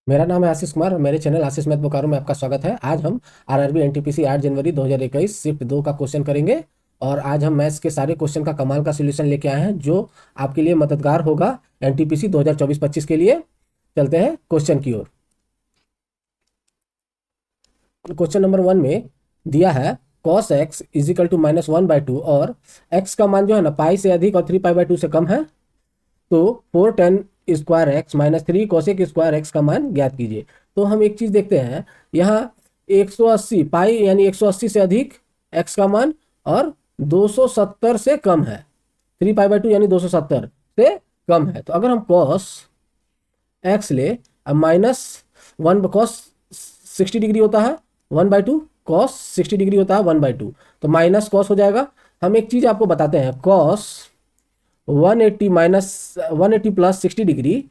मेरा नाम है आशीष कुमार और मेरे चैनल आशीष मैथ बोकारो में आपका स्वागत है। आज हम आरआरबी एनटीपीसी 8 जनवरी 2021 शिफ्ट 2 का क्वेश्चन करेंगे और आज हम मैथ्स के सारे क्वेश्चन का कमाल का सॉल्यूशन लेके आए हैं जो आपके लिए मददगार होगा एनटीपीसी 2024-25 के लिए। चलते हैं क्वेश्चन की ओर। क्वेश्चन नंबर 1 में दिया है cos x इजिकल टू -1/2 और x का मान जो है ना पाई से अधिक और 3π/2 से कम है, तो 4tan square x minus 3 cosec square x का मान ज्ञात कीजिए। तो हम एक चीज देखते हैं, यहाँ 180 पाई यानी 180 से अधिक एक्स का मान और 270 से कम है, 3π/2 यानी 270 से कम है। तो अगर हम कॉस एक्स ले, अब -1 कॉस 60 डिग्री होता है 1/2, कॉस 60 डिग्री होता है 1/2, तो माइनस कॉस हो जाएगा। हम एक चीज आपको बताते हैं, कॉस 180 प्लस 60 डिग्री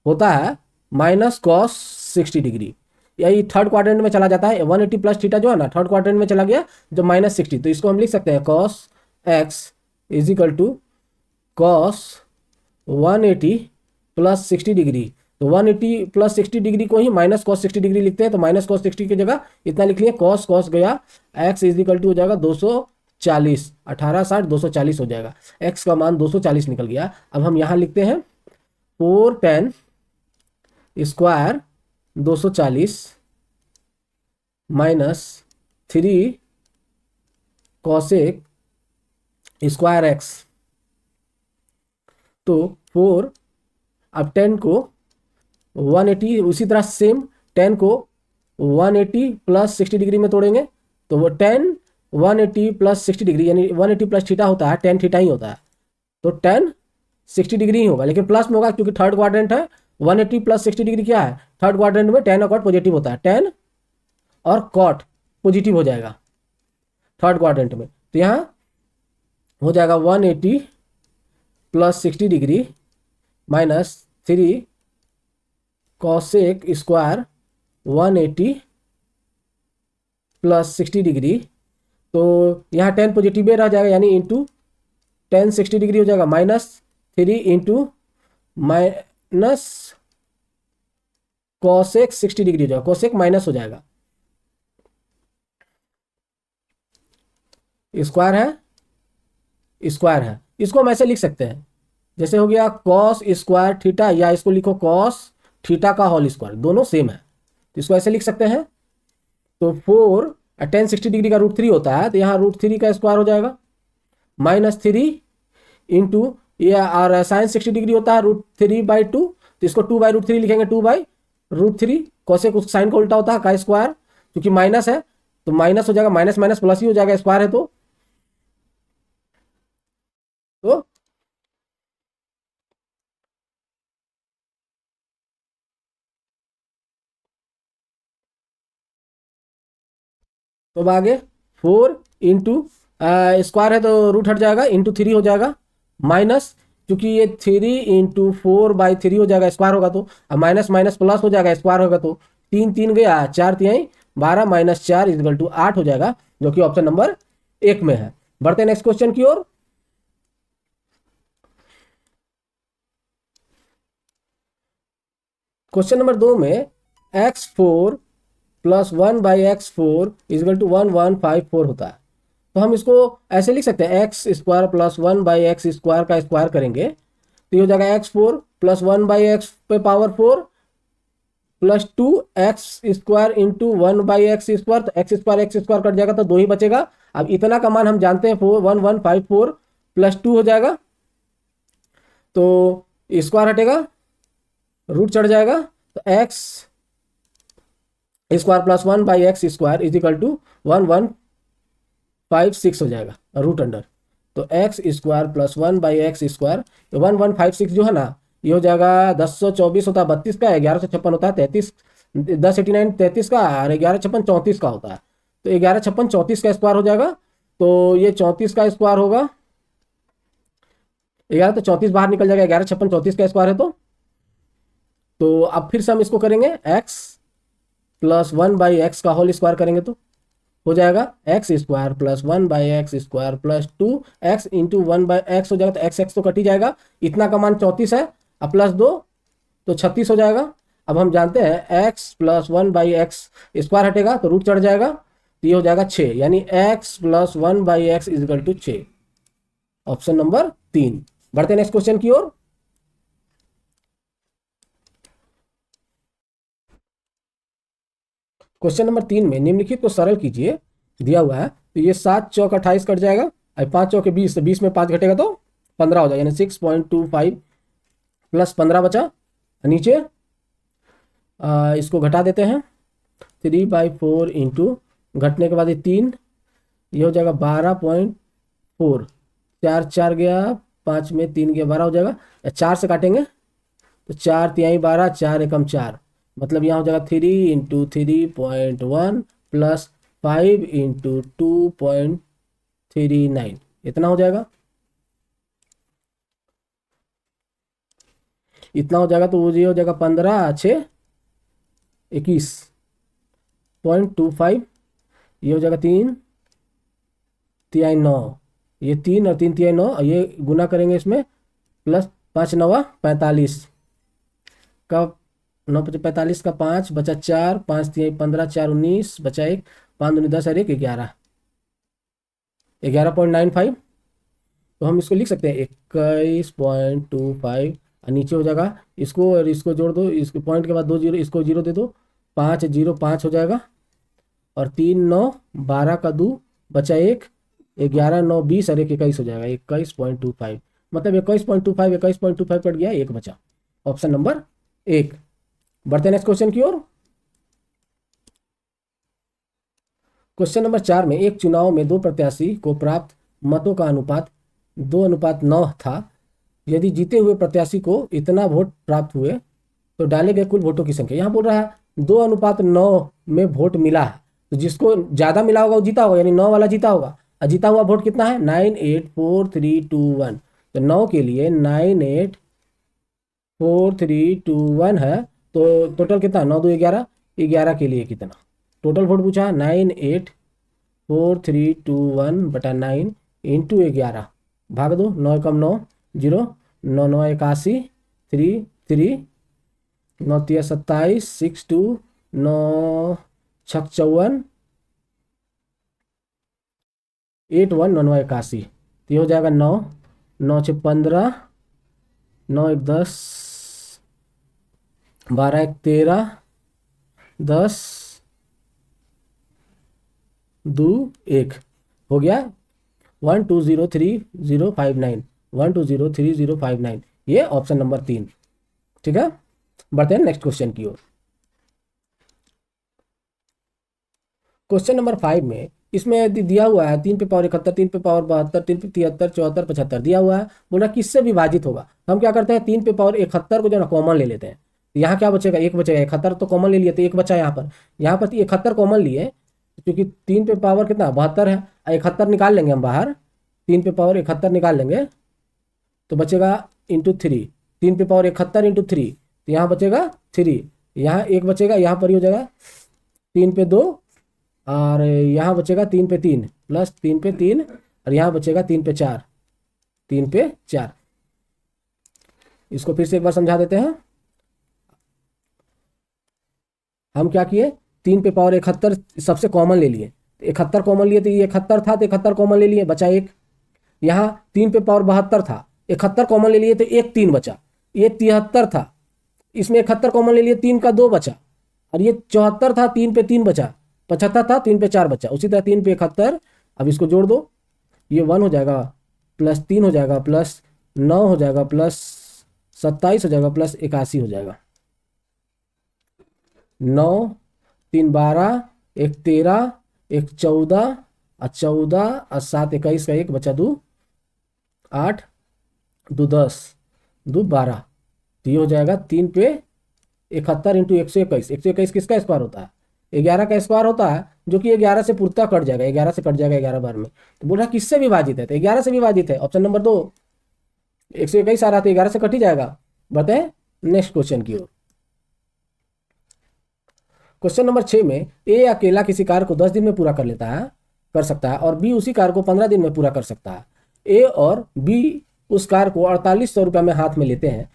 होता है माइनस कॉस 60 डिग्री, यही थर्ड क्वाड्रेंट में चला जाता है। 180 प्लस थीटा जो है ना थर्ड क्वाड्रेंट में चला गया जो -60, तो इसको हम लिख सकते हैं cos X equal to cos 180 plus 60 degree. तो 180 प्लस 60 डिग्री को ही माइनस कॉस 60 डिग्री लिखते हैं, तो माइनस कॉस 60 की जगह इतना लिख लिए, कॉस कॉस गया, एक्स इजिकल टू हो जाएगा 240, 1860 240 हो जाएगा। x का मान 240 निकल गया। अब हम यहां लिखते हैं 4tan square 240 minus 3 cosec square x. तो 4, अब 10 को 180, उसी तरह सेम 10 को 180 प्लस 60 डिग्री में तोड़ेंगे, तो वो 10 180 प्लस 60 डिग्री यानी 180 प्लस थीटा होता है, tan थीटा ही होता है, तो tan 60 डिग्री ही होगा, लेकिन प्लस में होगा क्योंकि थर्ड क्वाड्रेंट है। 180 प्लस 60 डिग्री क्या है, थर्ड क्वाड्रेंट में tan और कॉट पॉजिटिव होता है, tan और कॉट पॉजिटिव हो जाएगा थर्ड क्वाड्रेंट में। तो यहाँ हो जाएगा 180 plus 60 degree minus 3 cosec square 180 plus 60 degree, तो यहाँ tan पॉजिटिव रह जाएगा यानी इंटू tan 60 डिग्री हो जाएगा, -3 इंटू माइनस कॉसेक 60 डिग्री हो जाएगा, कॉसेक माइनस हो जाएगा, स्क्वायर है स्क्वायर है। इसको हम ऐसे लिख सकते हैं, जैसे हो गया कॉस स्क्वायर थीटा, या इसको लिखो कॉस थीटा का होल स्क्वायर, दोनों सेम है, तो इसको ऐसे लिख सकते हैं। तो 4 tan 60 डिग्री का √3 होता है, तो यहाँ √3 का स्क्वायर हो जाएगा, -3 इंटू ये, और साइन 60 डिग्री होता है √3/2, तो इसको 2/√3 लिखेंगे, 2/√3। कॉसेक उस साइन को उल्टा होता है का स्क्वायर, क्योंकि माइनस है तो माइनस हो जाएगा, माइनस माइनस प्लस ही हो जाएगा, स्क्वायर है तो अब आगे 4 इंटू स्क्वायर है तो रूट हट जाएगा, इंटू 3 हो जाएगा, माइनस क्योंकि ये 3 इंटू 4/3 हो जाएगा, स्क्वायर होगा तो, अब माइनस माइनस प्लस हो जाएगा, स्क्वायर होगा तो 3 3 गया, 4 3 12 -4 इक्वल टू 8 हो जाएगा, जो कि ऑप्शन नंबर 1 में है। बढ़ते हैं नेक्स्ट क्वेश्चन की ओर। क्वेश्चन नंबर 2 में x4 plus 1/x4 equal to 1154 होता है, तो हम इसको ऐसे लिख सकते हैं, x square plus 1/x square का स्क्वायर करेंगे तो ये हो जाएगा x4 प्लस 1/x पे power 4 plus 2x square into 1/x square, तो x स्क्वायर कट जाएगा तो 2 ही बचेगा। अब इतना का मान हम जानते हैं 1154 प्लस 2 हो जाएगा, तो स्क्वायर हटेगा, रूट चढ़ जाएगा, तो x square plus 1/x square is equal to 1156 हो जाएगा, रूट अंडर, तो x square plus 1/x square, 1156 जो है ना ये हो जाएगा 1024 होता है 32 का, 1156 होता है 33, 1089 33 का, और 1156 34 का होता है, तो 1156 34 का स्क्वायर हो जाएगा, तो ये 34 का स्क्वायर होगा, 11 तो 34 बाहर निकल जाएगा, 1156 34 का स्क्वायर है, तो अब फिर से हम इसको करेंगे, x प्लस 1/x का होल स्क्वायर करेंगे तो हो जाएगा x square plus 1/x square plus 2x into 1/x हो जाएगा, तो x तो कट ही जाएगा, इतना का मान 34 है, अब प्लस 2 तो 36 हो जाएगा, अब हम जानते हैं x प्लस 1/x² हटेगा तो रूट चढ़ जाएगा, तो ये हो जाएगा 6, यानी x plus 1/x equal to 6। Option number 3। बढ़ते हैं नेक्स्ट क्वेश्चन की ओर। क्वेश्चन नंबर 3 में निम्नलिखित को सरल कीजिए, दिया हुआ है। तो ये 7 चौक 28 कट जाएगा, 5 चौक 20, तो 20 में 5 घटेगा तो 15 हो जाएगा, यानी 6.25 प्लस 15 बचा। नीचे इसको घटा देते हैं, 3/4 इंटू घटने के बाद ये 3, ये हो जाएगा 12.4, 4 4 गया, 5 में 3 गया, 12 हो जाएगा। 4 से काटेंगे तो 4 तिहाई 12, 4 एकम 4, मतलब यहाँ हो जाएगा 3 इंटू 3.1 प्लस 5 इंटू 2.39, इतना हो जाएगा। इतना हो जाएगा तो ये हो जाएगा 15 6 21.25, ये हो जाएगा 3 तिहाई 9, ये 3 और 3 तिहाई 9, और ये गुना करेंगे इसमें, प्लस 5 9 45 का 9 5 45 का 5 बचा 4, 5 तिहाई 15, 4 19 बचा 1, 5 दूनी 10 और 1 11, 11.95। तो हम इसको लिख सकते हैं 21.25, और नीचे हो जाएगा इसको और इसको जोड़ दो, इसके पॉइंट के बाद 2 जीरो, इसको जीरो दे दो, 5 0 5 हो जाएगा, और 3 9 12 का 2 बचा 1, 11 9 20 और 1 21 हो जाएगा, 21.25, मतलब 21.25 कट गया, 1 बचा। Option number 1। बढ़ते हैं नेक्स्ट क्वेश्चन की ओर। क्वेश्चन नंबर 4 में एक चुनाव में 2 प्रत्याशी को प्राप्त मतों का अनुपात 2:9 था। यदि जीते हुए प्रत्याशी को इतना वोट प्राप्त हुए तो डाले गए कुल वोटों की संख्या। यहाँ बोल रहा है 2:9 में वोट मिला है, तो जिसको ज़्यादा मिला होगा वो जीता होगा, यानी 9 वाला जीता होगा। और जीता हुआ वोट कितना है? 984321। तो 9 के लिए 984321 है, तो टोटल कितना? 9 2 11, 11 के लिए कितना टोटल वोट पूछा? 984321 बटा 9 इंटू 11, भाग दो, 9 कम 9 0, 9 9 81, 3 3, 9 3 27, 6 2, 9 6 54, 8 1, 9 9 81। तो ये हो जाएगा 9 9 6 15, 9 1 10, 12 1 13, 10 2 1 हो गया 1203,059, 1203,059, ये ऑप्शन नंबर 3। ठीक है, बढ़ते हैं नेक्स्ट क्वेश्चन की ओर। क्वेश्चन नंबर 5 में इसमें दिया हुआ है 3 पे पावर 71, 3 पे पावर 72, 3 पे 73, 74, 75 दिया हुआ है। बोला किससे विभाजित होगा। हम क्या करते हैं, 3 पे पावर 71 को जो है ना कॉमन ले लेते हैं। यहाँ क्या बचेगा? 1 बचेगा। 71 तो कॉमन ले लिए तो 1 बचा। यहाँ पर 71 कॉमन लिए, क्योंकि 3 पे पावर कितना 72 है, 71 निकाल लेंगे हम बाहर। 3 पे पावर 71 निकाल लेंगे तो बचेगा इंटू 3, 3 पे पावर 71 इंटू 3, तो यहाँ बचेगा 3, यहाँ 1 बचेगा, यहाँ पर ही हो जाएगा 3 पे 2, और यहाँ बचेगा 3 पे 3 प्लस 3 पे 3, और यहाँ बचेगा 3 पे 4, 3 पे 4। इसको फिर से एक बार समझा देते हैं। हम क्या किए, 3 पे पावर 71 सबसे कॉमन ले लिए, 71 कॉमन लिए, तो ये 71 था तो 71 कॉमन ले लिए, बचा 1। यहाँ 3 पे पावर 72 था, 71 कॉमन ले लिए तो 1 3 बचा। ये 73 था, इसमें 71 कॉमन ले लिए, 3 का 2 बचा। और ये 74 था, 3 पे 3 बचा। 75 था, 3 पे 4 बचा। उसी तरह 3 पे 71, अब इसको जोड़ दो, ये 1 हो जाएगा, प्लस 3 हो जाएगा, प्लस 9 हो जाएगा, प्लस 27 हो जाएगा, प्लस 81 हो जाएगा। 9 3 12, 1 13, 1 14, और 14 और 7 21 का 1 बचा, 2 8, 2 10, 2 12। तो ये हो जाएगा 3 पे 71 इंटू 121। 121 किसका स्क्वायर होता है? 11 का स्क्वायर होता है, जो कि 11 से पूर्णतः कट जाएगा, 11 से कट जाएगा 11 बार में। तो बोल रहा किससे विभाजित है? तो 11 से विभाजित है, ऑप्शन नंबर 2। 121 आ रहा तो 11 से कट ही जाएगा। बढ़ते हैं नेक्स्ट क्वेश्चन की ओर। क्वेश्चन नंबर 6 में ए अकेला किसी कार्य को 10 दिन में पूरा कर सकता है, और बी उसी कार्य को 15 दिन में पूरा कर सकता है। ए और बी उस कार्य को 4800 रुपये में हाथ में लेते हैं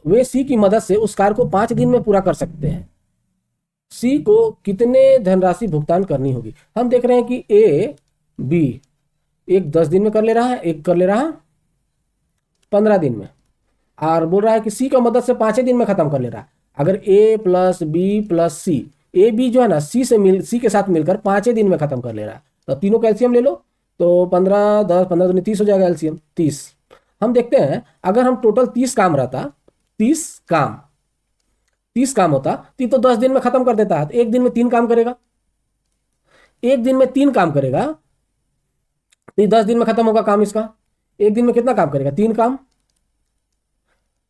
वे सी की मदद से उस कार्य को 5 दिन में पूरा कर सकते हैं। सी को कितने धनराशि भुगतान करनी होगी? हम देख रहे हैं कि ए बी, एक 10 दिन में कर ले रहा है, एक कर ले रहा है 15 दिन में, और बोल रहा है कि सी का मदद से 5 दिन में खत्म कर ले रहा है। अगर A plus B plus C, A B जो है ना सी के साथ मिलकर 5 दिन में खत्म कर ले रहा है, तो तीनों का एलसीएम ले लो, तो 15 10 15 दूनी 30 हो जाएगा, एलसीएम 30। हम देखते हैं अगर हम टोटल 30 काम रहता, 30 काम होता तो 10 दिन में खत्म कर देता है, तो एक दिन में 3 काम करेगा, एक दिन में 3 काम करेगा, तो 10 दिन में खत्म होगा काम इसका। एक दिन में कितना काम करेगा? 3 काम,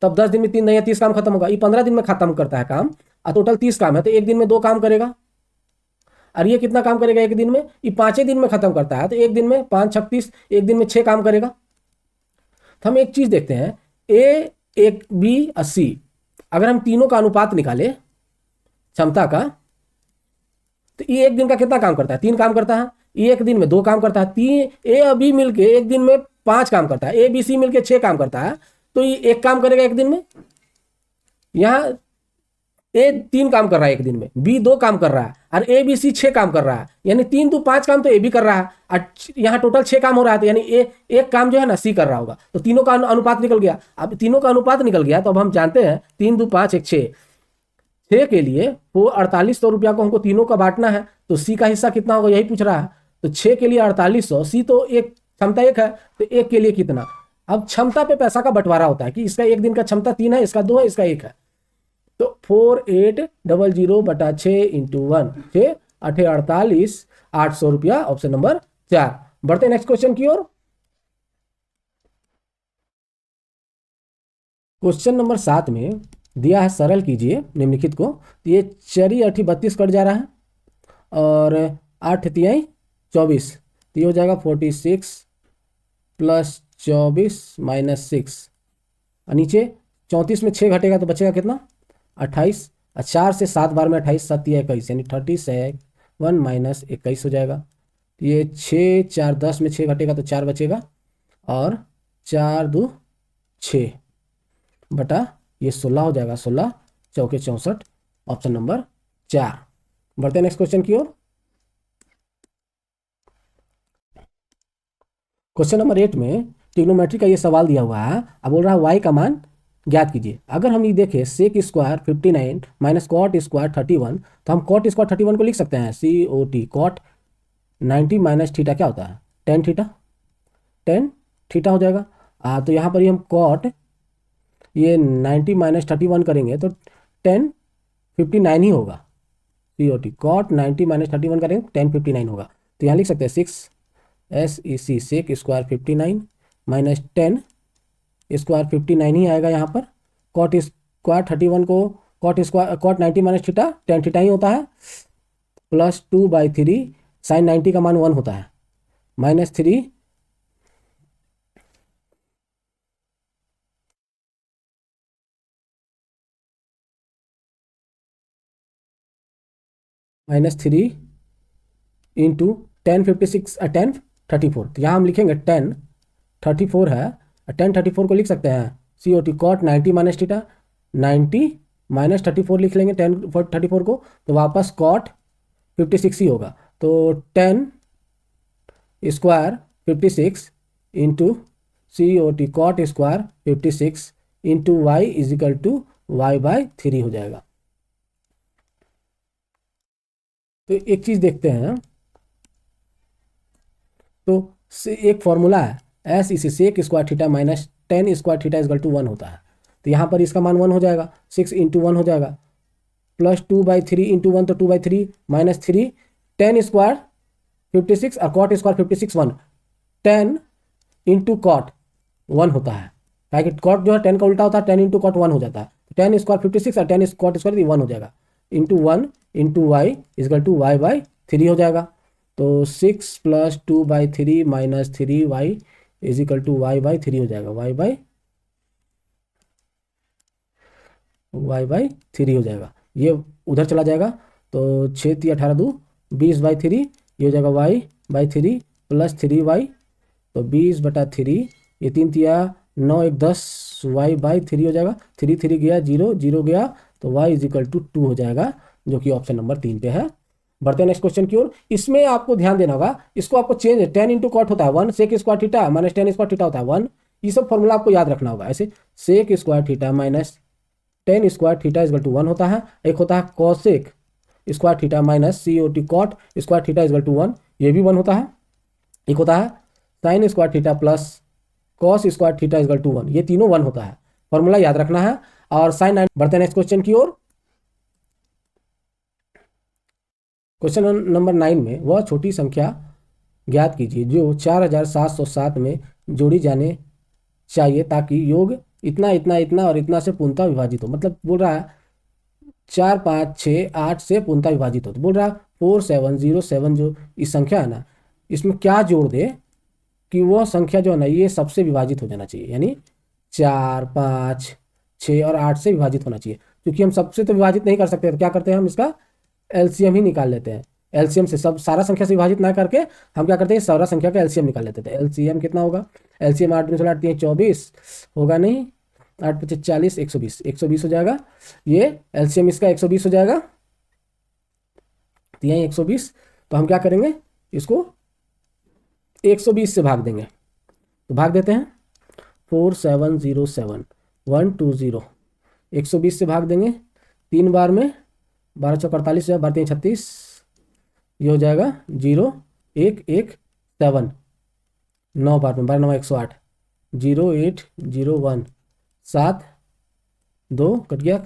तब 10 दिन में 3 नहीं है, 30 काम खत्म होगा। ये 15 दिन में खत्म करता है काम, और टोटल 30 काम है, तो एक दिन में 2 काम करेगा। और ये कितना काम करेगा एक दिन में? ये 5 दिन में खत्म करता है, तो एक दिन में 5 36, एक दिन में 6 काम करेगा। तो हम एक चीज देखते हैं, ए, एक बी और सी, अगर हम तीनों का अनुपात निकाले क्षमता का, तो ये एक दिन का कितना काम करता है? 3 काम करता है। ये एक दिन में 2 काम करता है। 3 ए और बी मिलके एक दिन में 5 काम करता है, ए बी सी मिलके 6 काम करता है, तो ये 1 काम करेगा एक दिन में। यहां ए 3 काम कर रहा है एक दिन में, बी 2 काम कर रहा है, और ए बी सी 6 काम कर रहा है, यानी 3 तो 5 काम तो ए बी कर रहा है, और यहाँ टोटल 6 काम हो रहा है, तो यानी एक काम जो है ना सी कर रहा होगा। तो तीनों का अनुपात निकल गया। अब तीनों का अनुपात निकल गया, तो अब हम जानते हैं 3 2 5 1 6 के लिए वो 4800 रुपया को हमको तीनों का बांटना है, तो सी का हिस्सा कितना होगा यही पूछ रहा है। तो 6 के लिए 4800, सी तो एक क्षमता 1 है, तो 1 के लिए कितना? अब क्षमता पे पैसा का बंटवारा होता है कि इसका एक दिन का क्षमता 3 है, इसका 2 है, इसका 1 है, तो 4800 बटा 6 इंटू 1, 6 8 48 800 रुपया, ऑप्शन नंबर 4। बढ़ते नेक्स्ट क्वेश्चन की ओर। क्वेश्चन नंबर 7 में दिया है, सरल कीजिए निम्नलिखित को। ये चरी 8 32 कट जा रहा है, और 8 तिहाई 24, तो ये हो जाएगा 46 प्लस 24 माइनस 6, और नीचे 34 में 6 घटेगा तो बचेगा कितना? 28, और 4 से 7 बार में 28, 7 या 21, यानी 37 माइनस 21 हो जाएगा। तो ये 6 4 10 में 6 घटेगा तो 4 बचेगा, और 4 2 6 बटा ये 16 हो जाएगा, 16 चौके 64, ऑप्शन नंबर 4। बढ़ते हैं नेक्स्ट क्वेश्चन की ओर। क्वेश्चन नंबर 8 में ट्रिग्नोमेट्री का ये सवाल दिया हुआ है। अब बोल रहा है y का मान ज्ञात कीजिए। अगर हम ये देखें sec square 59 minus cot square 31, तो हम कॉट स्क्वायर 31 को लिख सकते हैं COT, कॉट 90 माइनस थीटा क्या होता है? टेन थीटा हो जाएगा। तो यहाँ पर ही हम कॉट ये 90 माइनस 31 करेंगे तो 1059 ही होगा। COT कॉट 90 माइनस 31 करेंगे 1059 होगा। तो यहाँ लिख सकते हैं 6 SEC sec square 59 minus 10 square 59 ही आएगा यहाँ पर। कॉट स्क्वायर 31 को कॉट 90 माइनस थीटा 10 थीटा ही होता है, प्लस 2/3 साइन 90 का मान 1 होता है, माइनस 3 इंटू 1056 1034। तो यहाँ हम लिखेंगे 1034 है, 1034 को लिख सकते हैं COT cot 90 minus theta 90 minus 34 लिख लेंगे 1034 को, तो वापस कॉट 56 ही होगा। तो 10 square 56 into COT cot square 56 into Y equal to y/3 हो जाएगा। तो एक चीज देखते हैं, तो एक फॉर्मूला है एस इसी sec square theta minus 10 square theta equal to 1 होता है। तो यहाँ पर इसका मान 1 हो जाएगा, 6 इंटू 1 हो जाएगा, प्लस 2/3 इंटू 1 तो 2/3 माइनस 3 10 स्क्वायर 56 और कॉट स्क्वायर 56 1 10 इंटू कॉट 1 होता है, ताकि कॉट जो है 10 का उल्टा होता है, 10 इंटू कॉट 1 हो जाता है। 10 स्क्वायर 56 और 10 कॉट स्क्वायर 1 हो जाएगा, into 1 into Y equal to y/3 हो जाएगा। तो 6 plus 2/3 minus 3y is equal to y/3 हो जाएगा, y/3 हो जाएगा। ये उधर चला जाएगा, तो 6 3 18 2 20/3, ये हो जाएगा y/3 प्लस 3y, तो 20/3, ये 3 3 9 1 10 y/3 हो जाएगा, 3 3 गया 0 0 गया, तो y इजिकल टू 2 हो जाएगा, जो कि ऑप्शन नंबर 3 पे है। बढ़ते हैं नेक्स्ट क्वेश्चन की ओर। इसमें आपको ध्यान देना होगा, इसको आपको चेंज 10 इंटू कॉट होता है 1, sec square theta minus 10 square theta होता है 1। ये सब फॉर्मूला आपको याद रखना होगा। ऐसे sec square theta minus 10 square theta equal to 1 होता है। एक होता है cosec square theta minus COT cot square theta equal to 1, ये भी 1 होता है। एक होता है sine square theta plus cos square theta equal to 1, ये तीनों 1 होता है। फॉर्मूला याद रखना है। और साइन 9। बढ़ते हैं नेक्स्ट क्वेश्चन की ओर। क्वेश्चन नंबर 9 में वह छोटी संख्या ज्ञात कीजिए जो 4707 में जोड़ी जाने चाहिए ताकि योग इतना इतना इतना और इतना से पूर्णतः विभाजित हो। मतलब बोल रहा है 4 5 6 8 से पूर्णतः विभाजित हो। तो बोल रहा है 4707 जो इस संख्या है ना, इसमें क्या जोड़ दे कि वह संख्या जो है ना ये सबसे विभाजित हो जाना चाहिए, यानी 4 5 6 और 8 से विभाजित होना चाहिए। क्योंकि हम सबसे तो विभाजित नहीं कर सकते, तो क्या करते हैं हम इसका एलसीएम ही निकाल लेते हैं। एलसीएम से सब सारा संख्या से विभाजित ना करके हम क्या करते हैं, सारा संख्या का एलसीएम निकाल लेते थे। एलसीएम कितना होगा, एलसीएम 8 में 8 3 24 होगा नहीं, 8 25 40 120 120 हो जाएगा। ये एलसीएम इसका 120 हो जाएगा, तो यहीं 120। तो हम क्या करेंगे, इसको 120 से भाग देंगे। तो भाग देते हैं 4707 120 120 से भाग देंगे 3 बार में, 12 चौक 48 है, 12 3 36, ये हो जाएगा 0 1 1 7, 9 बार में 12 9 108, 0 8 0 1 7 2 कट गया।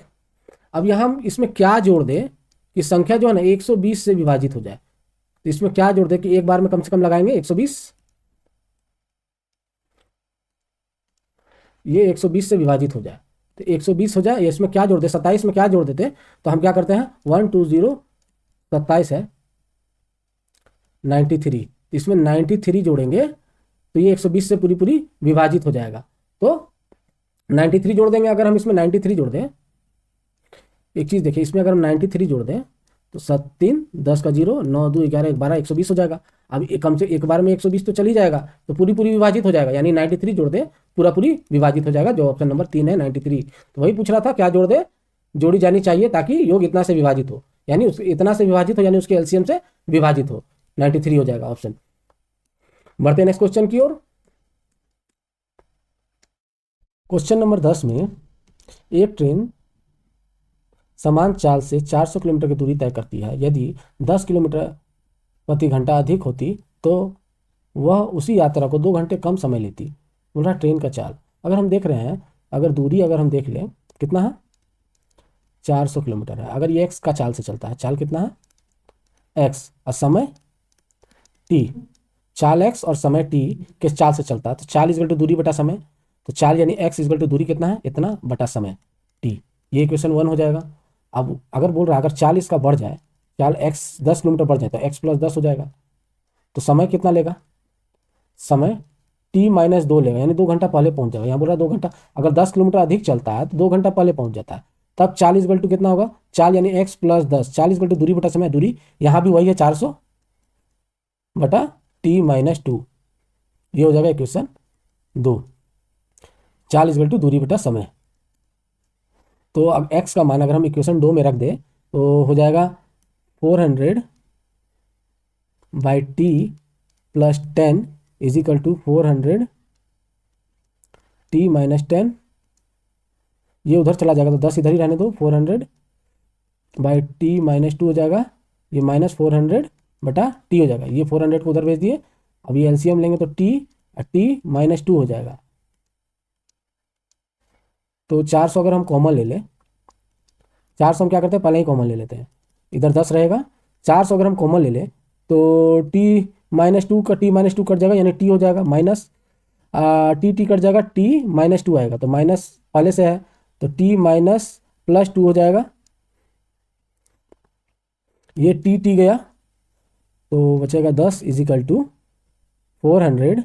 अब यहाँ हम इसमें क्या जोड़ दें कि संख्या जो है ना 120 से विभाजित हो जाए। तो इसमें क्या जोड़ दें कि एक बार में कम से कम लगाएंगे 120, ये 120 से विभाजित हो जाए। तो 120 हो जाए, इसमें क्या जोड़ दे 27 में क्या जोड़ देते, तो हम क्या करते हैं 120 27 है 93, इसमें 93 जोड़ेंगे तो ये 120 से पूरी पूरी विभाजित हो जाएगा। तो 93 जोड़ देंगे। अगर हम इसमें 93 जोड़ दें, एक चीज़ देखिए, इसमें अगर हम 93 जोड़ दें तो 7 3 10 का 0 9 2 11 1 12 120 हो जाएगा। अब कम से एक बार में 120 तो चल ही जाएगा, तो पूरी पूरी विभाजित हो जाएगा, यानी 93 जोड़ दे पूरा पूरी विभाजित हो जाएगा, जो ऑप्शन नंबर 3 है 93। तो वही पूछ रहा था क्या जोड़ दे, जोड़ी जानी चाहिए ताकि योग इतना से विभाजित हो, यानी उस इतना से विभाजित हो, यानी उसके एलसीएम से विभाजित हो, 93 हो जाएगा ऑप्शन। बढ़ते हैं नेक्स्ट क्वेश्चन की ओर। क्वेश्चन नंबर 10 में एक ट्रेन समान चाल से 400 किलोमीटर की दूरी तय करती है। यदि 10 किलोमीटर प्रति घंटा अधिक होती तो वह उसी यात्रा को 2 घंटे कम समय लेती। बोल रहा ट्रेन का चाल, अगर हम देख रहे हैं, अगर दूरी अगर हम देख लें कितना है 400 किलोमीटर है। अगर ये एक्स का चाल से चलता है, चाल कितना है एक्स और समय टी, चाल एक्स और समय टी के चाल से चलता है, तो चाल इजगल टू दूरी बटा समय। तो चाल यानी एक्स इजगल टू दूरी कितना है इतना बटा समय टी, ये इक्वेशन 1 हो जाएगा। अब अगर बोल रहा है अगर चाल इसका बढ़ जाए, चाल एक्स 10 किलोमीटर बढ़ जाए तो एक्स प्लस 10 हो जाएगा। तो समय कितना लेगा, समय टी माइनस 2 लेगा, यानी 2 घंटा पहले पहुंच जाएगा। यहाँ बोल रहा है 2 घंटा, अगर 10 किलोमीटर अधिक चलता है तो 2 घंटा पहले पहुंच जाता है। तब 40 इक्वल टू कितना होगा, चाल यानी एक्स प्लस 10, 40 इक्वल टू दूरी बटा समय, दूरी यहाँ भी वही है 400 बटा टी माइनस 2, ये हो जाएगा इक्वेशन 2। 40 इक्वल टू दूरी बटा समय। तो अब एक्स का मान अगर हम इक्वेशन 2 में रख दें तो हो जाएगा 400 by T plus 10 is equal to 400 T minus 10, ये उधर चला जाएगा तो 10 इधर ही रहने दो, 400 बाई टी माइनस 2 हो जाएगा, ये माइनस 400 बटा टी हो जाएगा, ये 400 को उधर भेज दिए। अब ये एलसीएम लेंगे तो टी माइनस 2 हो जाएगा। तो 400 अगर हम कॉमन ले लें, 400 हम क्या करते हैं पहले ही कॉमन ले लेते हैं, इधर 10 रहेगा। 400 अगर हम कॉमन ले लें तो टी माइनस 2 का टी माइनस 2 कट जाएगा, यानी टी हो जाएगा माइनस टी कट जाएगा, टी माइनस 2 आएगा, तो माइनस पहले से है तो टी माइनस प्लस 2 हो जाएगा, ये टी गया तो बचेगा 10 इज इक्वल टू 400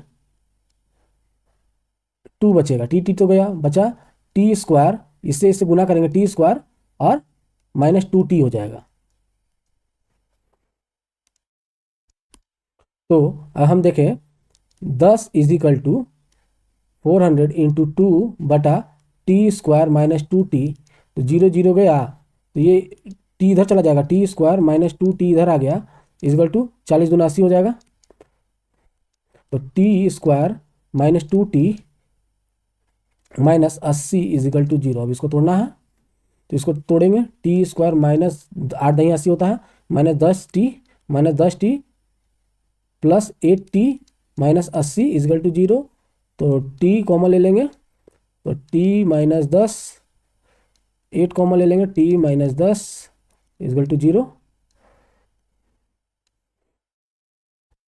2 बचेगा, टी तो गया, बचा टी स्क्वायर, इससे गुना करेंगे टी स्क्वायर और माइनस 2t हो जाएगा। तो अब हम देखें 10 is equal to 400 into 2/t² minus 2t, तो 0 0 गया, तो ये t इधर चला जाएगा, t² माइनस 2t इधर आ गया, इजगल टू 40 दूना 80 हो जाएगा। तो t² minus 2t minus 80 equal to 0। अब इसको तोड़ना है, तो इसको तोड़ेंगे, t² माइनस 8×10 80 होता है, minus 10t plus 8t minus 80 equal to 0। तो t कॉमन ले लेंगे, तो t माइनस 10, 8 कॉमन ले लेंगे, t माइनस 10 इजिकल टू 0।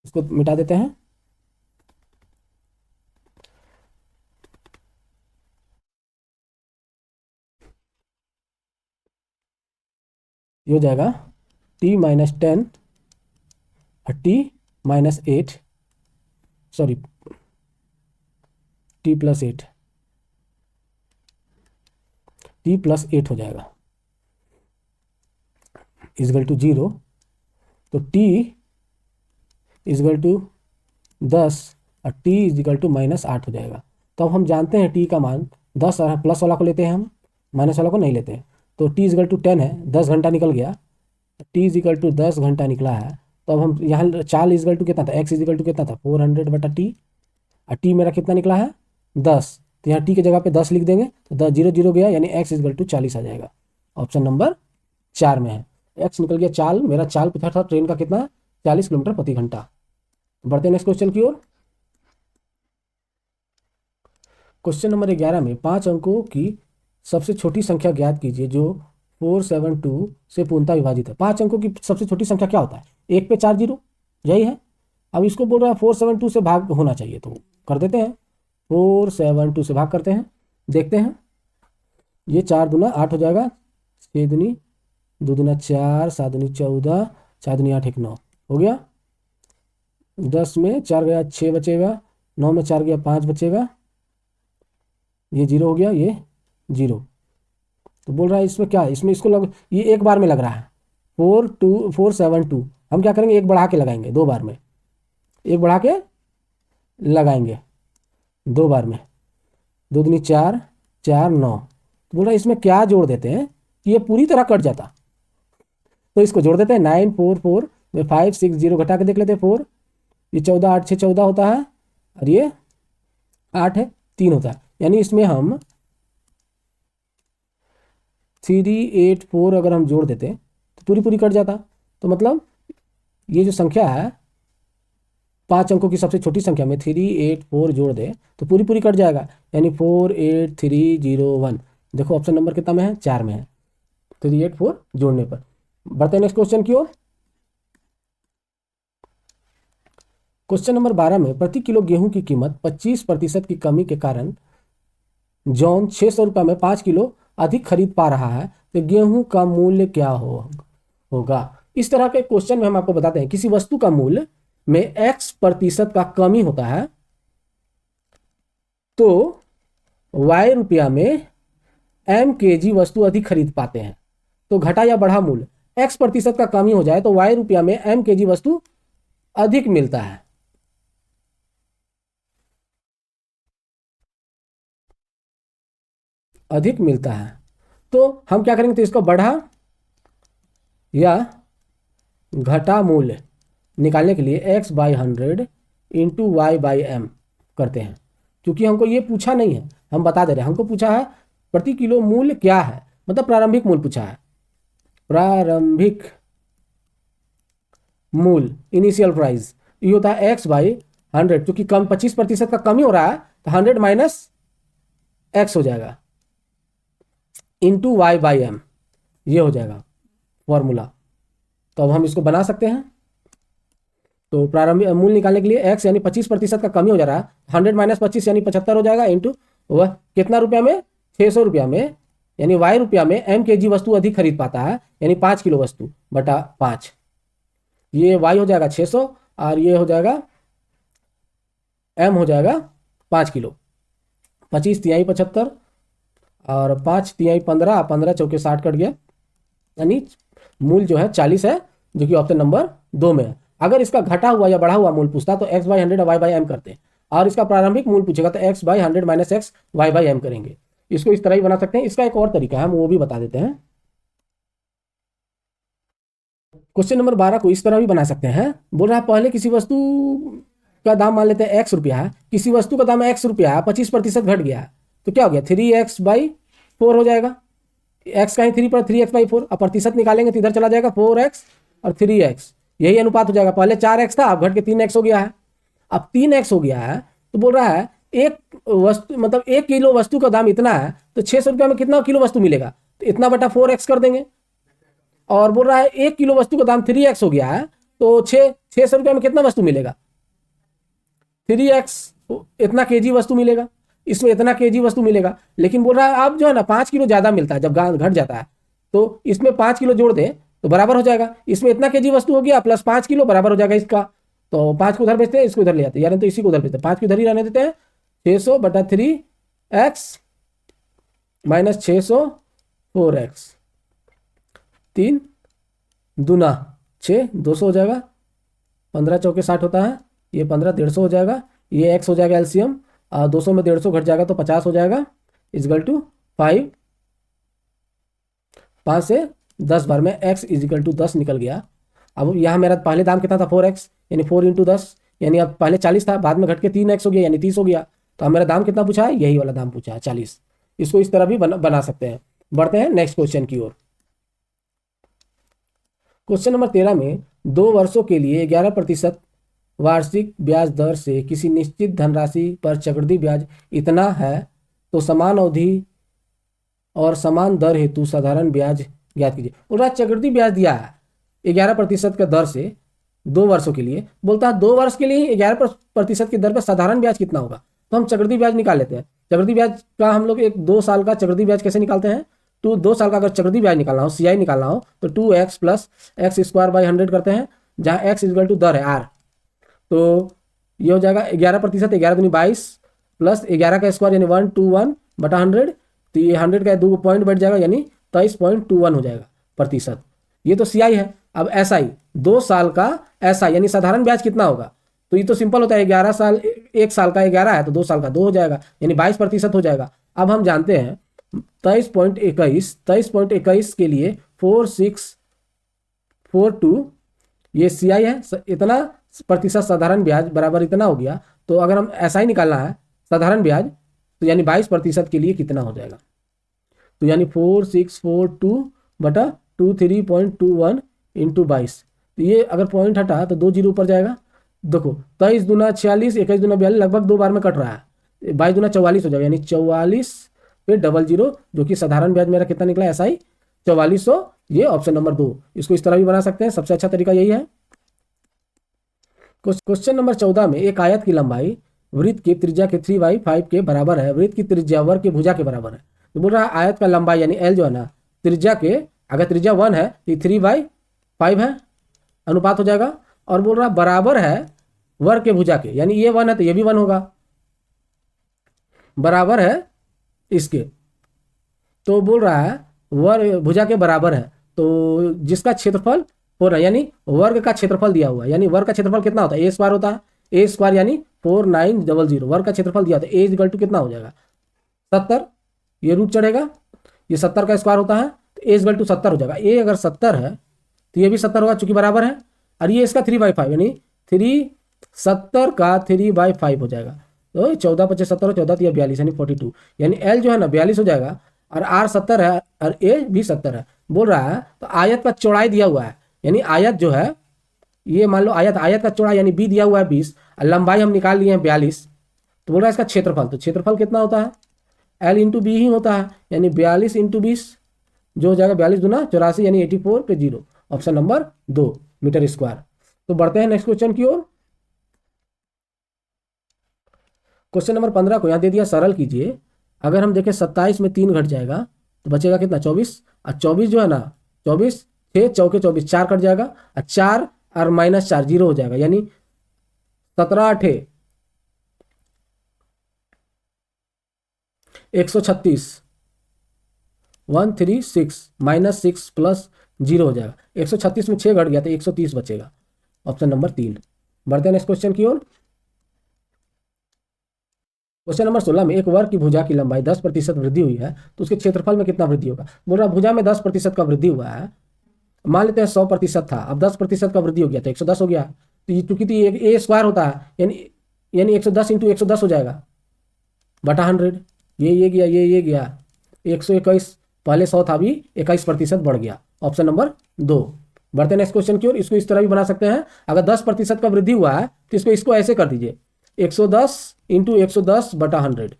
इसको मिटा देते हैं, ये हो जाएगा t माइनस 10 और t minus 8, sorry t plus 8, t plus 8 हो जाएगा इजगल टू 0। तो t इजगल टू 10 और t इजगल टू माइनस 8 हो जाएगा। तो अब हम जानते हैं t का मान 10, और प्लस वाला को लेते हैं हम, माइनस वाला को नहीं लेते हैं। तो t इजगल टू 10 है, 10 घंटा निकल गया, t इजगल टू 10 घंटा निकला है। तो अब हम यहाँ चाल इजगल टू कितना था, x इजगल टू कितना था 400/t, और t मेरा कितना निकला है 10, तो यहाँ t की जगह पे 10 लिख देंगे, तो 10 0 0 गया, यानी x इजगल टू 40 आ जाएगा। ऑप्शन नंबर 4 में है, x निकल गया चाल, मेरा चाल पूछा था ट्रेन का कितना, 40 किलोमीटर प्रति घंटा। बढ़ते हैं नेक्स्ट क्वेश्चन की ओर। क्वेश्चन नंबर 11 में 5 अंकों की सबसे छोटी संख्या ज्ञात कीजिए जो 472 से पूर्णतः विभाजित है। 5 अंकों की सबसे छोटी संख्या क्या होता है, 1 पे 4 जीरो, यही है। अब इसको बोल रहा है 472 से भाग होना चाहिए, तो कर देते हैं, 472 से भाग करते हैं, देखते हैं। ये 4 दूना 8 हो जाएगा, 6 दूनी 2 दूना 4, 7 दूनी 14, 4 दूनी 8, 1 9 हो गया। 10 में 4 गया 6 बचेगा, 9 में 4 गया 5 बचेगा, ये 0 हो गया, ये 0। तो बोल रहा है इसमें क्या है, इसमें इसको ये एक बार में लग रहा है 472, हम क्या करेंगे, एक बढ़ा के लगाएंगे, 2 बार में, एक बढ़ा के लगाएंगे 2 बार में, 2 दूनी 4, 4 9। तो बोल रहा है इसमें क्या जोड़ देते हैं कि ये पूरी तरह कट जाता, तो इसको जोड़ देते हैं, 9 4 4 में 5 6 0 घटा के देख लेते हैं, 4, ये 14 8 6 14 होता है, और ये 8 है 3 होता है, यानी इसमें हम 3 8 4 अगर हम जोड़ देते तो पूरी पूरी कट जाता। तो मतलब ये जो संख्या है 5 अंकों की सबसे छोटी संख्या में 3 8 4 जोड़ दे तो पूरी पूरी कट जाएगा, यानी 4 8 3 0 1। देखो ऑप्शन नंबर कितना में है, 4 में है, 3 8 4 जोड़ने पर। बढ़ते हैं नेक्स्ट क्वेश्चन की ओर। क्वेश्चन नंबर 12 में प्रति किलो गेहूं की कीमत 25% की कमी के कारण जॉन 600 रुपये में 5 किलो अधिक खरीद पा रहा है, तो गेहूं का मूल्य क्या होगा। इस तरह के क्वेश्चन में हम आपको बताते हैं किसी वस्तु का मूल्य में x% का कमी होता है, तो y रुपया में m kg वस्तु अधिक खरीद पाते हैं। तो घटा या बढ़ा मूल्य, x% का कमी हो जाए तो y रुपया में m kg वस्तु अधिक मिलता है। अधिक मिलता है, तो हम क्या करेंगे, तो इसको बढ़ा या घटा मूल्य निकालने के लिए x/100 इंटू y/m करते हैं। क्योंकि हमको ये पूछा नहीं है, हम बता दे रहे हैं, हमको पूछा है प्रति किलो मूल्य क्या है, मतलब प्रारंभिक मूल्य पूछा है, प्रारंभिक मूल्य इनिशियल प्राइस, ये होता है x/100, क्योंकि कम 25% का कमी हो रहा है तो 100 माइनस x हो जाएगा इंटू y/m, ये हो जाएगा फॉर्मूला। तो अब हम इसको बना सकते हैं। तो प्रारंभिक मूल्य निकालने के लिए x यानी 25% का कमी हो जा रहा है, 100 माइनस 25 यानी 75 हो जाएगा, इंटू वह कितना रुपया में, 600 रुपया में, यानी y रुपया में m kg वस्तु अधिक खरीद पाता है, यानी 5 किलो वस्तु बटा 5, ये y हो जाएगा 600 और ये हो जाएगा m हो जाएगा 5 किलो, 25 तिहाई 75 और 5 तिहाई 15, 15 चौके 60 कट गया, यानी मूल जो है 40 है, जो कि ऑप्शन नंबर 2 में है। अगर इसका घटा हुआ या बढ़ा हुआ मूल पूछता तो x/100 और y/m करते, और इसका प्रारंभिक मूल्य पूछेगा तो x by 100 minus x y by m करेंगे। इसको इस तरह ही बना सकते हैं। इसका एक और तरीका है, हम वो भी बता देते हैं। क्वेश्चन नंबर 12 को इस तरह भी बना सकते हैं। बोल रहा है पहले किसी वस्तु का दाम मान लेते हैं x रुपया है, किसी वस्तु का दाम x रुपया है, 25% घट गया है, तो क्या हो गया 3x बाई 4 हो जाएगा। x कहीं 3 पर 3x बाई 4, अब प्रतिशत निकालेंगे तो इधर चला जाएगा 4x और 3x, यही अनुपात हो जाएगा। पहले 4x था, अब घट के 3x हो गया है। अब 3x हो गया है तो बोल रहा है एक वस्तु मतलब 1 किलो वस्तु का दाम इतना है, तो 600 रुपया में कितना किलो वस्तु मिलेगा, तो इतना बटा 4x कर देंगे। और बोल रहा है 1 किलो वस्तु का दाम 3x हो गया है, तो 600 रुपया में कितना वस्तु मिलेगा, 3x, इतना केजी वस्तु मिलेगा, इसमें इतना केजी वस्तु मिलेगा। लेकिन बोल रहा है अब जो है ना 5 किलो ज़्यादा मिलता है, जब घट जाता है तो इसमें 5 किलो जोड़ दें तो बराबर हो जाएगा। इसमें इतना केजी वस्तु हो गया प्लस 5 किलो बराबर हो जाएगा इसका, तो 5 को उधर भेजते हैं, इसको इधर ले जाते हैं, यानी तो इसी को उधर भेजते हैं, 5 को इधर ही रहने देते हैं। 600 बटा 3x माइनस 600 4x, 3 दूना 6, 200 हो जाएगा, 15 चौके 60 होता है, ये 15 150 हो जाएगा, ये x हो जाएगा एलसीएम, 200 में 150 घट जाएगा तो 50 हो जाएगा, इजगल टू 5, 5 से 10 बार में x इजिकल टू 10 निकल गया। अब यहाँ मेरा पहले दाम कितना था 4x, यानी 4 इंटू 10, यानी अब पहले 40 था, बाद में घट के 3x हो गया यानी 30 हो गया। तो अब मेरा दाम कितना पूछा है, यही वाला दाम पूछा है 40। इसको इस तरह भी बना सकते हैं। बढ़ते हैं नेक्स्ट क्वेश्चन की ओर। क्वेश्चन नंबर 13 में 2 वर्षों के लिए 11% वार्षिक ब्याज दर से किसी निश्चित धनराशि पर चक्रवृद्धि ब्याज इतना है, तो समान अवधि और समान दर हेतु साधारण ब्याज ज्ञात कीजिए। बोल चक्रवृद्धि ब्याज दिया है 11% का दर से 2 वर्षों के लिए, बोलता है 2 वर्ष के लिए 11% की दर पर साधारण ब्याज कितना होगा। तो हम चक्रवृद्धि ब्याज निकाल लेते हैं। चक्रवृद्धि ब्याज का हम लोग 2 साल का चक्रवृद्धि ब्याज कैसे निकालते हैं, 2 साल का अगर चक्रवृद्धि ब्याज निकालना हो, CI निकालना हो, तो 2x plus x square by 100 करते हैं, जहाँ x इक्वल टू दर है R। तो ये हो जाएगा 11%, 11 दूनी 22 प्लस 11 का स्क्वायर यानी 121 बटा 100, तो ये 100 का 2 पॉइंट बैठ जाएगा यानी 23.21 हो जाएगा प्रतिशत। ये तो CI है। अब SI 2 साल का SI यानी साधारण ब्याज कितना होगा, तो ये तो सिंपल होता है 11 साल, 1 साल का 11 है तो 2 साल का 2 हो जाएगा यानी 22% हो जाएगा। अब हम जानते हैं 23.21 के लिए 4642 ये CI है, इतना प्रतिशत साधारण ब्याज बराबर इतना हो गया। तो अगर हम SI निकालना है साधारण ब्याज, तो यानी 22% के लिए कितना हो जाएगा, तो यानी 4642 बटा 23.21 इंटू 22, तो ये अगर पॉइंट हटा तो 2 जीरो ऊपर जाएगा। देखो 23 दूना 46, 21 दूना 42, लगभग 2 बार में कट रहा है, 22 दूना 44 हो जाएगा, यानी 44 पे 00, जो कि साधारण ब्याज मेरा कितना निकला SI 4400। ये ऑप्शन नंबर 2। इसको इस तरह भी बना सकते हैं, सबसे अच्छा तरीका यही है। क्वेश्चन नंबर 14 में एक आयत की लंबाई वृत्त की त्रिज्या के 3/5 के बराबर है, वृत्त की त्रिज्या वर्ग की भुजा के बराबर है। तो बोल रहा है आयत का लंबाई यानी L जो है ना, त्रिज्या के, अगर त्रिज्या 1 है तो 3/5 है, अनुपात हो जाएगा। और बोल रहा है बराबर है वर्ग के भुजा के, यानी ये 1 है तो ये भी 1 होगा, बराबर है इसके। तो बोल रहा है वर्ग भुजा के बराबर है, तो जिसका क्षेत्रफल 4 है, यानी वर्ग का क्षेत्रफल दिया हुआ है, यानी वर्ग का क्षेत्रफल कितना होता है, A स्क्वायर होता है, A स्क्वायर यानी 4900, वर्ग का क्षेत्रफल दिया था, A इक्वल टू कितना हो जाएगा 70, ये रूट चढ़ेगा, ये 70 का स्क्वायर होता है, तो A इक्वल टू 70 हो जाएगा। A अगर 70 है तो ये भी 70 होगा चूंकि बराबर है, और ये इसका 3/5 यानी 70 का 3/5 हो जाएगा। तो 14 25 70 14 तो 42 यानी 42, यानी L जो है ना 42 हो जाएगा, और R 70 है और A भी 70 है। बोल रहा है तो आयत का चौड़ाई दिया हुआ है, यानी आयत जो है ये मान लो आयत का चौड़ाई यानी B दिया हुआ है 20, लंबाई हम निकाल लिए हैं 42, तो बोल रहा है इसका क्षेत्रफल, तो क्षेत्रफल कितना होता है L इंटू बी ही होता है, यानी 42 इंटू 20 जो हो जाएगा 42 दूना 84 यानी 84 पे 0, ऑप्शन नंबर 2 मीटर स्क्वायर। तो बढ़ते हैं नेक्स्ट क्वेश्चन की ओर। क्वेश्चन नंबर 15 को यहाँ दे दिया, सरल कीजिए। अगर हम देखें 27 में 3 घट जाएगा तो बचेगा कितना 24, और 24 जो है ना 24 6 चौके 24 4 कट जाएगा, और 4 और माइनस 4 0 हो जाएगा, यानी 17 8 136 136 माइनस 6 प्लस 0 हो जाएगा। 136 में 6 घट गया तो 130 बचेगा, ऑप्शन नंबर 3। बढ़ते हैं नेक्स्ट क्वेश्चन की ओर। क्वेश्चन नंबर 16 में एक वर्ग की भुजा की लंबाई 10% वृद्धि हुई है तो उसके क्षेत्रफल में कितना वृद्धि होगा। बोल रहा भुजा में 10% का वृद्धि हुआ है, मान लेते हैं 100% था, अब 10% का वृद्धि हो गया तो 110 हो गया। तो ये चूंकि ए स्क्वायर होता है यानी 110 इंटू 110 हो जाएगा बटा 100। ये गया, ये गया 121, पहले 100 था, अभी 21% बढ़ गया। Option number 2। बढ़ते नेक्स्ट क्वेश्चन की ओर। इसको इस तरह भी बना सकते हैं, अगर 10% का वृद्धि हुआ है तो इसको ऐसे कर दीजिए 110 इंटू 110 बटा 100।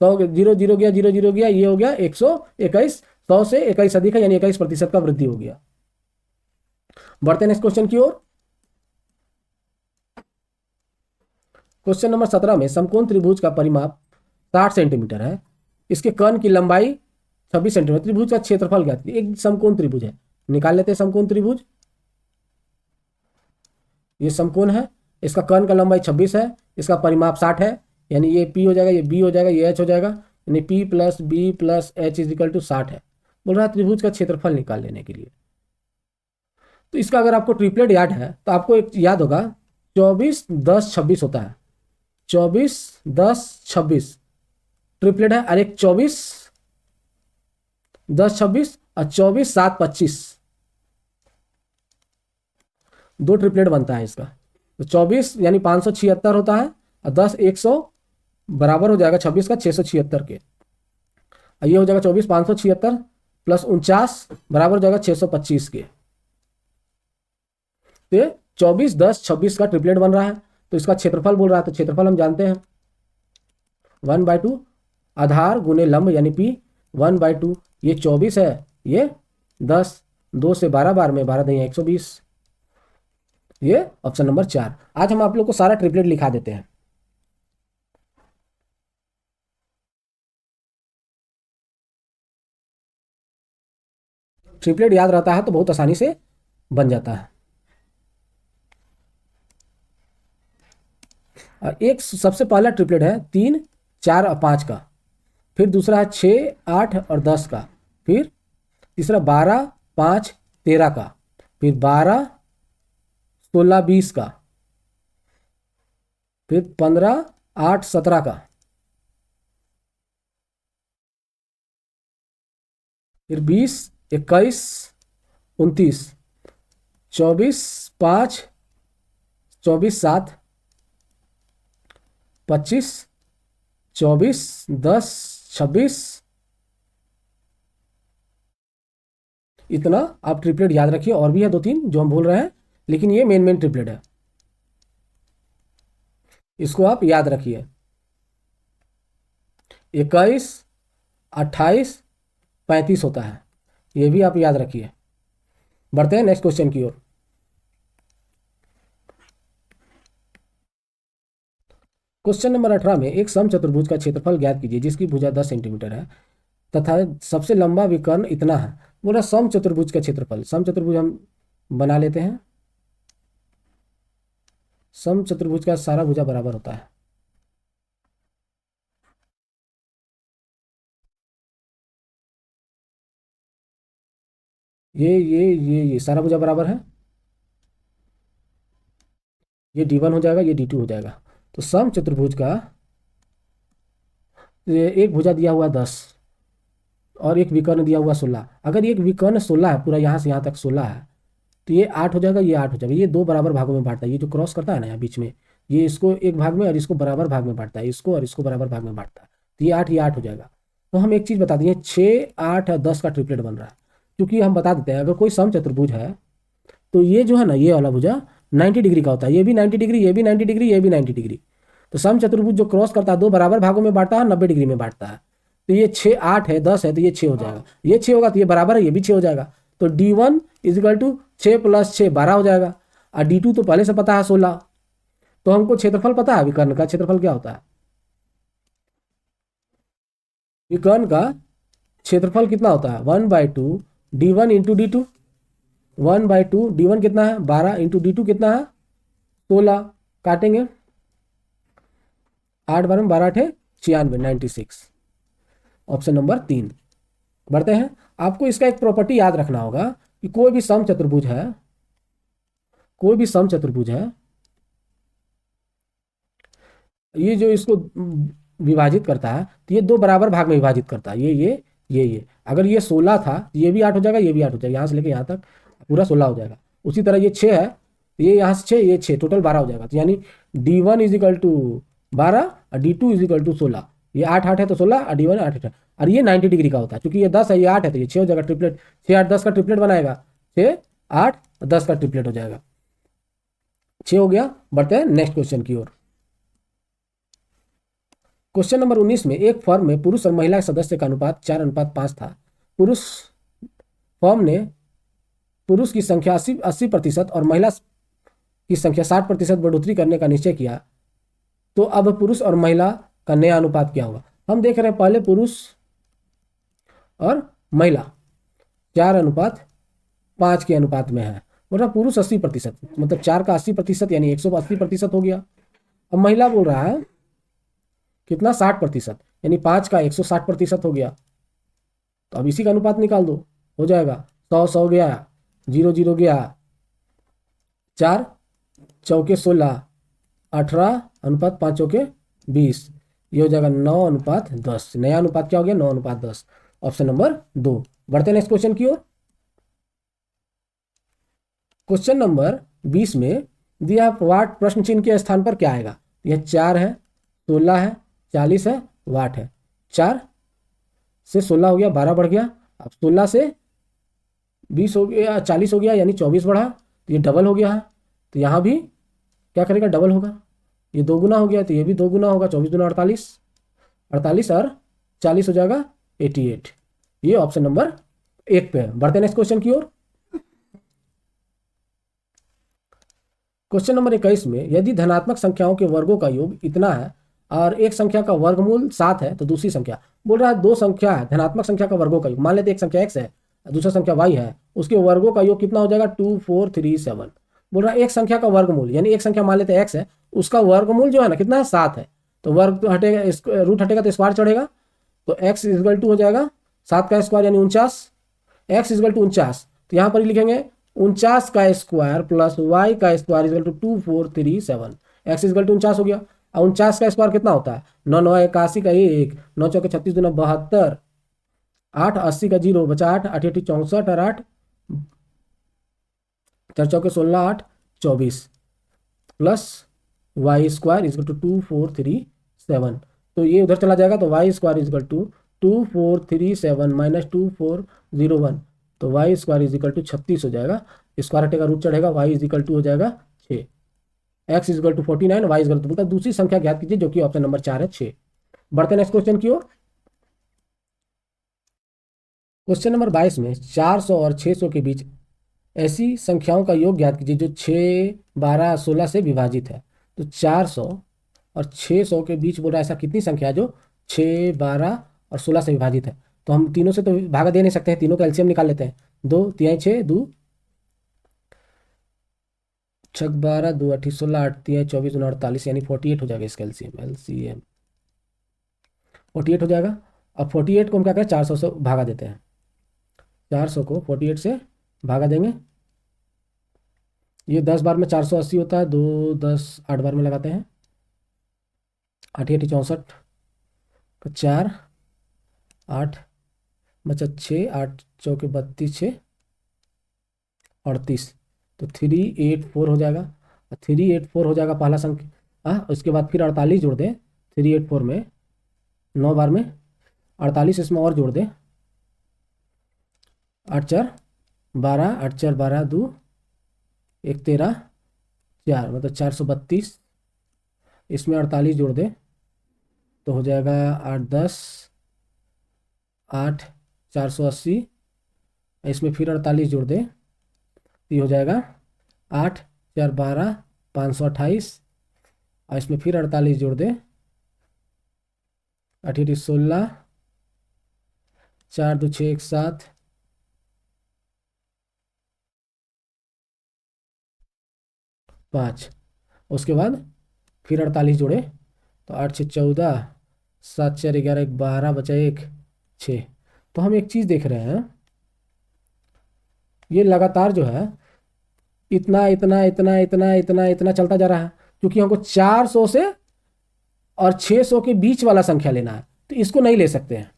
100 जीरो जीरो गया, जीरो जीरो गया, ये हो गया 121, 100 से 21 अधिक है यानी 21% का वृद्धि हो गया। बढ़ते नेक्स्ट क्वेश्चन की ओर। क्वेश्चन नंबर 17 में समकोण त्रिभुज का परिमाप 60 सेंटीमीटर है, इसके कर्ण की लंबाई 26 सेंटीमीटर, त्रिभुज का क्षेत्रफल ज्ञात कीजिए। एक समकोण त्रिभुज है, निकाल लेते हैं समकोण त्रिभुज। ये समकोण है, इसका कर्ण का लंबाई 26 है, इसका परिमाप 60 है, यानी ये P हो जाएगा, ये B हो जाएगा, ये H हो जाएगा, यानी P plus B plus H is equal to 60 है। बोल रहा है त्रिभुज का क्षेत्रफल निकाल लेने के लिए। तो इसका अगर आपको ट्रिपलेट याद है तो आपको एक याद होगा 24 10 26 होता है। 24 10 26 ट्रिपलेट है, और एक 24 10 26 और 24 7 25 दो ट्रिपलेट बनता है इसका। तो 24 यानी 576 होता है, और 10 100 बराबर हो जाएगा 26 का 676 के। और ये हो जाएगा 24 576 प्लस 49 बराबर हो जाएगा 625 के। तो 24 10 26 का ट्रिपलेट बन रहा है। तो इसका क्षेत्रफल बोल रहा है, तो क्षेत्रफल हम जानते हैं 1/2 आधार गुने लंब यानी P 1/2। ये 24 है, ये 10, 2 से 12 बार में 12 दें 120। ये ऑप्शन नंबर 4। आज हम आप लोग को सारा ट्रिपलेट लिखा देते हैं। ट्रिपलेट याद रहता है तो बहुत आसानी से बन जाता है। और एक सबसे पहला ट्रिपलेट है 3 4 और 5 का, फिर दूसरा है 6 8 और 10 का, फिर तीसरा 12 5 13 का, फिर 12 16 20 का, फिर 15 8 17 का, फिर 20 21 29, 24 5 24 7 25 24 10 26। इतना आप ट्रिपलेट याद रखिए, और भी है 2-3 जो हम भूल रहे हैं, लेकिन ये मेन ट्रिपलेट है, इसको आप याद रखिए। 21 28 35 होता है, ये भी आप याद रखिए। बढ़ते हैं नेक्स्ट क्वेश्चन की ओर। क्वेश्चन नंबर 18 में एक समचतुर्भुज का क्षेत्रफल ज्ञात कीजिए जिसकी भुजा 10 सेंटीमीटर है तथा सबसे लंबा विकर्ण इतना है। बोला समचतुर्भुज का क्षेत्रफल, समचतुर्भुज हम बना लेते हैं। समचतुर्भुज का सारा भुजा बराबर होता है। ये सारा भुजा बराबर है, ये D1 हो जाएगा, ये D2 हो जाएगा। तो समचतुर्भुज का एक भुजा दिया हुआ 10 और एक विकर्ण दिया हुआ 16। अगर एक विकर्ण 16 है, पूरा यहाँ से यहाँ तक 16 है, तो ये 8 हो जाएगा, ये 8 हो जाएगा। ये दो बराबर भागों में बांटता है, ये जो क्रॉस करता है ना यहाँ बीच में, ये इसको एक भाग में और इसको बराबर भाग में बांटता है, इसको और इसको बराबर भाग में बांटता है। तो ये 8 हो जाएगा। तो हम एक चीज़ बता दें, 6 8 और 10 का ट्रिपलेट बन रहा है। क्योंकि हम बता देते हैं अगर कोई समचतुर्भुज है तो ये जो है ना, ये वाला भुजा 90 डिग्री का होता है, ये भी 90 डिग्री, ये भी 90 डिग्री, ये भी 90 डिग्री। तो समचतुर्भुज जो क्रॉस करता है दो बराबर भागों में बांटता है, 90 डिग्री में बांटता है। तो ये 6 8 है, 10 है, तो ये 6 हो जाएगा, ये 6 होगा तो ये बराबर है, ये भी 6 हो जाएगा। तो D1 इज इक्वल टू 6 + 6 12 हो जाएगा। और D2 तो पहले से पता है 16। तो हमको क्षेत्रफल पता है, विकर्ण का क्षेत्रफल क्या होता है। विकर्ण का क्षेत्रफल कितना होता है, 1/2 D1 इंटू D2। 1/2 D1 कितना है 12 इंटू D2 कितना है 16। काटेंगे 8 12 12 8 96 96। Option number 3। बढ़ते हैं। आपको इसका एक प्रॉपर्टी याद रखना होगा कि कोई भी समचतुर्भुज है, कोई भी समचतुर्भुज है, ये जो इसको विभाजित करता है तो ये दो बराबर भाग में विभाजित करता है, ये अगर ये 16 था तो ये भी 8 हो जाएगा, ये भी 8 हो जाएगा, यहाँ से लेके यहाँ तक पूरा 16 हो जाएगा। उसी तरह ये 6 है, ये यहाँ से 6, ये 6, टोटल 12 हो जाएगा। तो यानी D1 इज इक्वल टू 12 और D2 इज इक्वल टू 16। ये 8 8 है तो 16 और D1 8 8 है, और ये 90 डिग्री का होता है। क्योंकि ये 10 है, ये 8 है, तो ये 6 हो जाएगा, ट्रिपलेट 6 8 10 का ट्रिपलेट बनाएगा, 6 8 10 का ट्रिपलेट हो जाएगा। 6 हो गया। बढ़ते हैं नेक्स्ट क्वेश्चन की ओर। क्वेश्चन नंबर 19 में एक फर्म में पुरुष और महिला सदस्य का अनुपात 4:5 था। पुरुष फर्म ने पुरुष की संख्या 80% और महिला की संख्या 60% बढ़ोतरी करने का निश्चय किया, तो अब पुरुष और महिला का नया अनुपात क्या होगा? हम देख रहे हैं पहले पुरुष और महिला 4:5 के अनुपात में है, मतलब पुरुष 80%, मतलब 4 का 80% यानी 180% हो गया। अब महिला बोल रहा है कितना, 60%, यानी 5 का 160% हो गया। तो अब इसी का अनुपात निकाल दो, हो जाएगा 100 100 गया, 0 0 गया, 4 चौके 16, 18 5 चौके 20, ये हो जाएगा 9:10। नया अनुपात क्या हो गया? 9:10, ऑप्शन नंबर 2। बढ़ते हैं नेक्स्ट क्वेश्चन की ओर। क्वेश्चन नंबर 20 में दिया वाट प्रश्न चिन्ह के स्थान पर क्या आएगा? यह 4 है, 16 है, 40 है, वाट है। 4 से 16 हो गया, 12 बढ़ गया। अब 16 से 20 हो गया, 40 हो गया, यानी 24 बढ़ा, तो ये डबल हो गया है। तो यहाँ भी क्या करेगा? डबल होगा। ये 2 गुना हो गया, तो ये भी 2 गुना होगा, 24 दूना 48, 48 और 40 हो जाएगा 88। ये ऑप्शन नंबर 1 पे है। बढ़ते हैं नेक्स्ट क्वेश्चन की ओर। क्वेश्चन नंबर 21 में यदि धनात्मक संख्याओं के वर्गों का योग इतना है और एक संख्या का वर्गमूल 7 है, तो दूसरी संख्या, बोल रहा है दो संख्या है, धनात्मक संख्या का वर्गों का योग, मान लेते एक संख्या x है, दूसरा संख्या y है, उसके वर्गों का योग कितना हो जाएगा? 2 4 3 7। बोल रहा है एक संख्या का वर्गमूल, यानी एक संख्या मान लेते हैं x है, उसका वर्गमूल जो है ना कितना है? 7 है। तो वर्ग तो हटेगा, रूट हटेगा तो स्क्वायर चढ़ेगा, तो x इक्वल टू हो जाएगा 7 का स्क्वायर यानी 49, x इक्वल टू 49। तो यहाँ पर ही लिखेंगे 49 का स्क्वायर प्लस y का square equal to 2 4 3 7। x equal to 49 हो गया। और 49 का स्क्वायर कितना होता है? 9 9 81 का 1, 9 चौके 36 दूना 72, 8 80 का 0 बचा 8, 8 8 64 और 8 4 चौके 16, 8 24 plus y square equal to 2 4 3 7। तो ये उधर चला जाएगा, तो y square equal to 2 4 3 7 minus 2 4 0 1, तो y square is equal to 36 हो जाएगा। स्क्वायर हटेगा, रूट चढ़ेगा, वाई इज इक्वल टू हो जाएगा 6, x is equal to 49, y is equal to, मतलब दूसरी संख्या ज्ञात कीजिए जो कि ऑप्शन नंबर 4 है, 6। बढ़ते नेक्स्ट क्वेश्चन की ओर। क्वेश्चन नंबर 22 में 400 और 600 के बीच ऐसी संख्याओं का योग ज्ञात कीजिए जो 6 12 16 से विभाजित है। तो 400 और 600 के बीच बोल रहा है ऐसा कितनी संख्या है जो 6 12 और 16 से विभाजित है? तो हम तीनों से तो भागा दे नहीं सकते हैं, तीनों का एलसीएम निकाल लेते हैं। 2 3 6 2 6 12 2 8 16 8 3 24 2 48, यानी 48 हो जाएगा इसका एलसीएम। 48 हो जाएगा। अब 48 को हम क्या करें? 400 से भागा देते हैं। 400 को 48 से भागा देंगे, ये 10 बार में 480 होता है, 2 10 8 बार में लगाते हैं, 8 8 64 का 4 8 बचा 6, 8 चौके 32 6 38, तो 384 हो जाएगा। 384 हो जाएगा पहला संख्या। उसके बाद फिर 48 जोड़ दें 384 में, 9 बार में 48 इसमें और जोड़ दें, 8 4 12, 8 4 12 2 1 13 4, मतलब 432, इसमें 48 जोड़ दें तो हो जाएगा 8 10 8 480, इसमें फिर 48 जोड़ दें तो ये हो जाएगा 8 4 12 528, और इसमें फिर 48 जोड़ दें, 8 8 16, 4 2 6 1 7, 5। उसके बाद फिर 48 जोड़े तो 8 6 14, 7 4 11 1 12 बचा 1 6। तो हम एक चीज़ देख रहे हैं, ये लगातार जो है इतना इतना इतना इतना इतना इतना चलता जा रहा है, क्योंकि हमको 400 से और 600 के बीच वाला संख्या लेना है, तो इसको नहीं ले सकते हैं,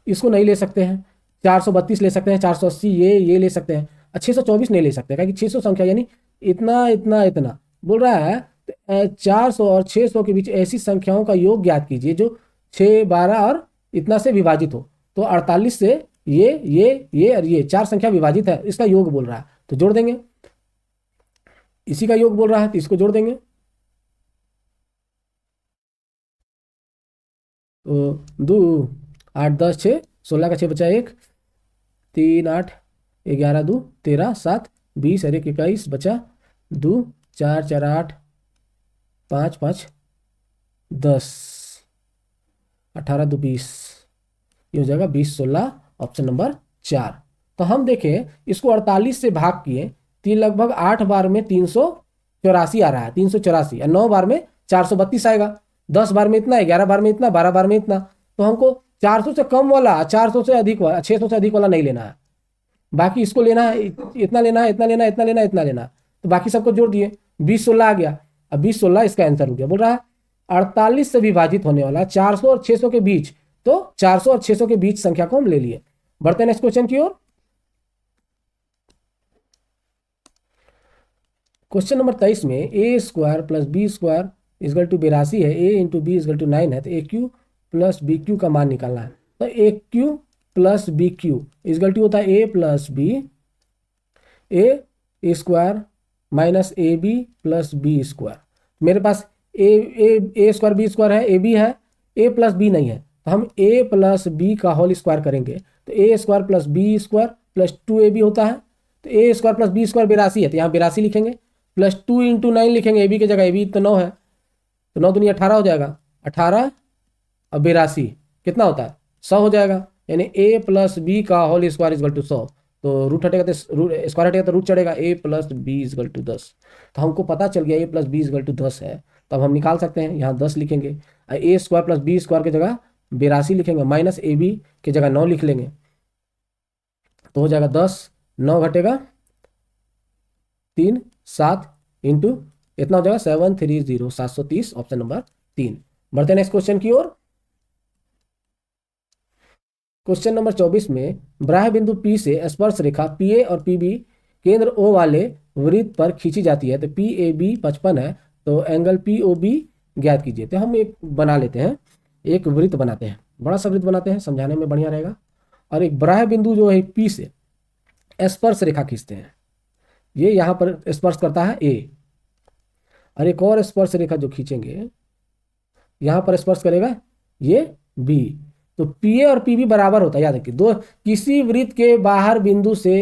इसको नहीं ले सकते हैं। 432 ले सकते हैं, 480 ये ले सकते हैं, 624 नहीं ले सकते, क्योंकि 600 संख्या यानी इतना इतना इतना बोल रहा है। तो 400 और 600 के बीच ऐसी संख्याओं का योग ज्ञात कीजिए जो 6, 12 और इतना से विभाजित हो। तो 48 से ये और ये 4 संख्या विभाजित है, इसका योग बोल रहा है, तो जोड़ देंगे। इसी का योग बोल रहा है, तो इसको जोड़ देंगे। तो 2, 8, 10, 6, 16 का 6 बचा 1, 3, 8, 11, 2, 13, 7, 20 और 1, 21 बचा 2, 4, 4, 8, 5, 5, 10, 18, 2, 20, ये हो जाएगा 20, 16, ऑप्शन नंबर 4। तो हम देखें इसको 48 से भाग किए तो ये लगभग 8 बार में 384 आ रहा है, 384, और 9 बार में 432 आएगा, 10 बार में इतना, 11 बार में इतना, 12 बार में इतना। तो हमको 400 से कम वाला, 400 से अधिक वाला, 600 से अधिक वाला नहीं लेना है, बाकी इसको लेना है, इतना लेना है, इतना लेना है, इतना लेना है, इतना लेना है। तो बाकी सबको जोड़ दिए, 20, 16 आ गया। अब 20, 16 इसका आंसर हो गया। बोल रहा है 48 से विभाजित होने वाला 400 और 600 के बीच, तो 400 और 600 के बीच संख्या को हम ले लिए। बढ़ते हैं नेक्स्ट क्वेश्चन की ओर। क्वेश्चन नंबर 23 में A square plus B square equal to 82 है, A into B equal to 9 है, तो A cube plus B cube का मान निकालना है। तो A cube plus B cube equal to होता है A plus B, A square minus A B plus B square. मेरे पास ए स्क्वायर बी स्क्वायर है, ए बी है, ए प्लस बी नहीं है, तो हम ए प्लस बी का होल स्क्वायर करेंगे। तो A square plus B square plus 2ab होता है। तो A square plus B square 82 है, तो यहाँ 82 लिखेंगे, प्लस 2 इंटू 9 लिखेंगे, ए बी की जगह, ए बी तो 9 है, तो 9 दूनी 18 हो जाएगा, 18 और 82 कितना होता है, 100 हो जाएगा। यानी ए प्लस बी का होल स्क्वायर इजगल टू 100। तो रूट हटेगा तो स्क्वायर हटेगा तो रूट चढ़ेगा, ए प्लस बी इजगल टू 10। तो हमको पता चल गया ए प्लस बी इजगल टू 10 है, तो अब हम निकाल सकते हैं। यहाँ 10 लिखेंगे, ए स्क्वायर प्लस बी स्क्वायर की जगह 82 लिखेंगे, माइनस ए बी की जगह 9 लिख लेंगे, तो हो जाएगा 10, 9 घटेगा 3, 7 इंटू इतना हो जाएगा 730, 730, ऑप्शन नंबर 3। बढ़ते हैं नेक्स्ट क्वेश्चन की ओर। क्वेश्चन नंबर 24 में बाह्य बिंदु P से स्पर्श रेखा PA और PB केंद्र O वाले वृत्त पर खींची जाती है। तो PAB 55 है, तो एंगल POB ज्ञात कीजिए। तो हम एक बना लेते हैं, एक वृत्त बनाते हैं, बड़ा सा वृत्त बनाते हैं, समझाने में बढ़िया रहेगा। और एक बाह्य बिंदु जो है P से स्पर्श रेखा खींचते हैं, ये यहाँ पर स्पर्श करता है A, और एक और स्पर्श रेखा जो खींचेंगे यहाँ पर स्पर्श करेगा ये B। तो PA और PB बराबर होता है, याद रखिए। दो किसी वृत्त के बाहर बिंदु से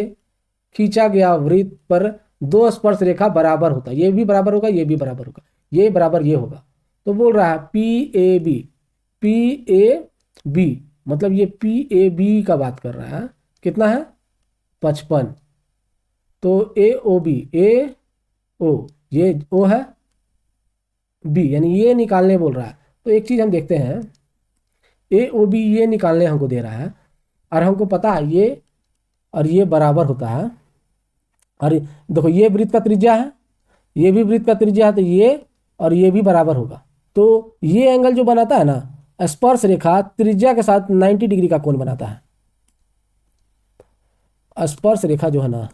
खींचा गया वृत्त पर दो स्पर्श रेखा बराबर होता है, ये भी बराबर होगा, ये भी बराबर होगा, ये बराबर ये होगा। तो बोल रहा है PAB, PAB मतलब ये PAB का बात कर रहा है, कितना है 55। तो AOB, AO ये O है, B यानी ये निकालने बोल रहा है। तो एक चीज हम देखते हैं, AOB ये निकालने हमको दे रहा है, और हमको पता है ये और ये बराबर होता है। और देखो ये वृत्त का त्रिज्या है, ये भी वृत्त का त्रिज्या है, तो ये और ये भी बराबर होगा। तो ये एंगल जो बनाता है ना, स्पर्श रेखा त्रिज्या के साथ 90 डिग्री का कोण बनाता है। स्पर्श रेखा जो है ना,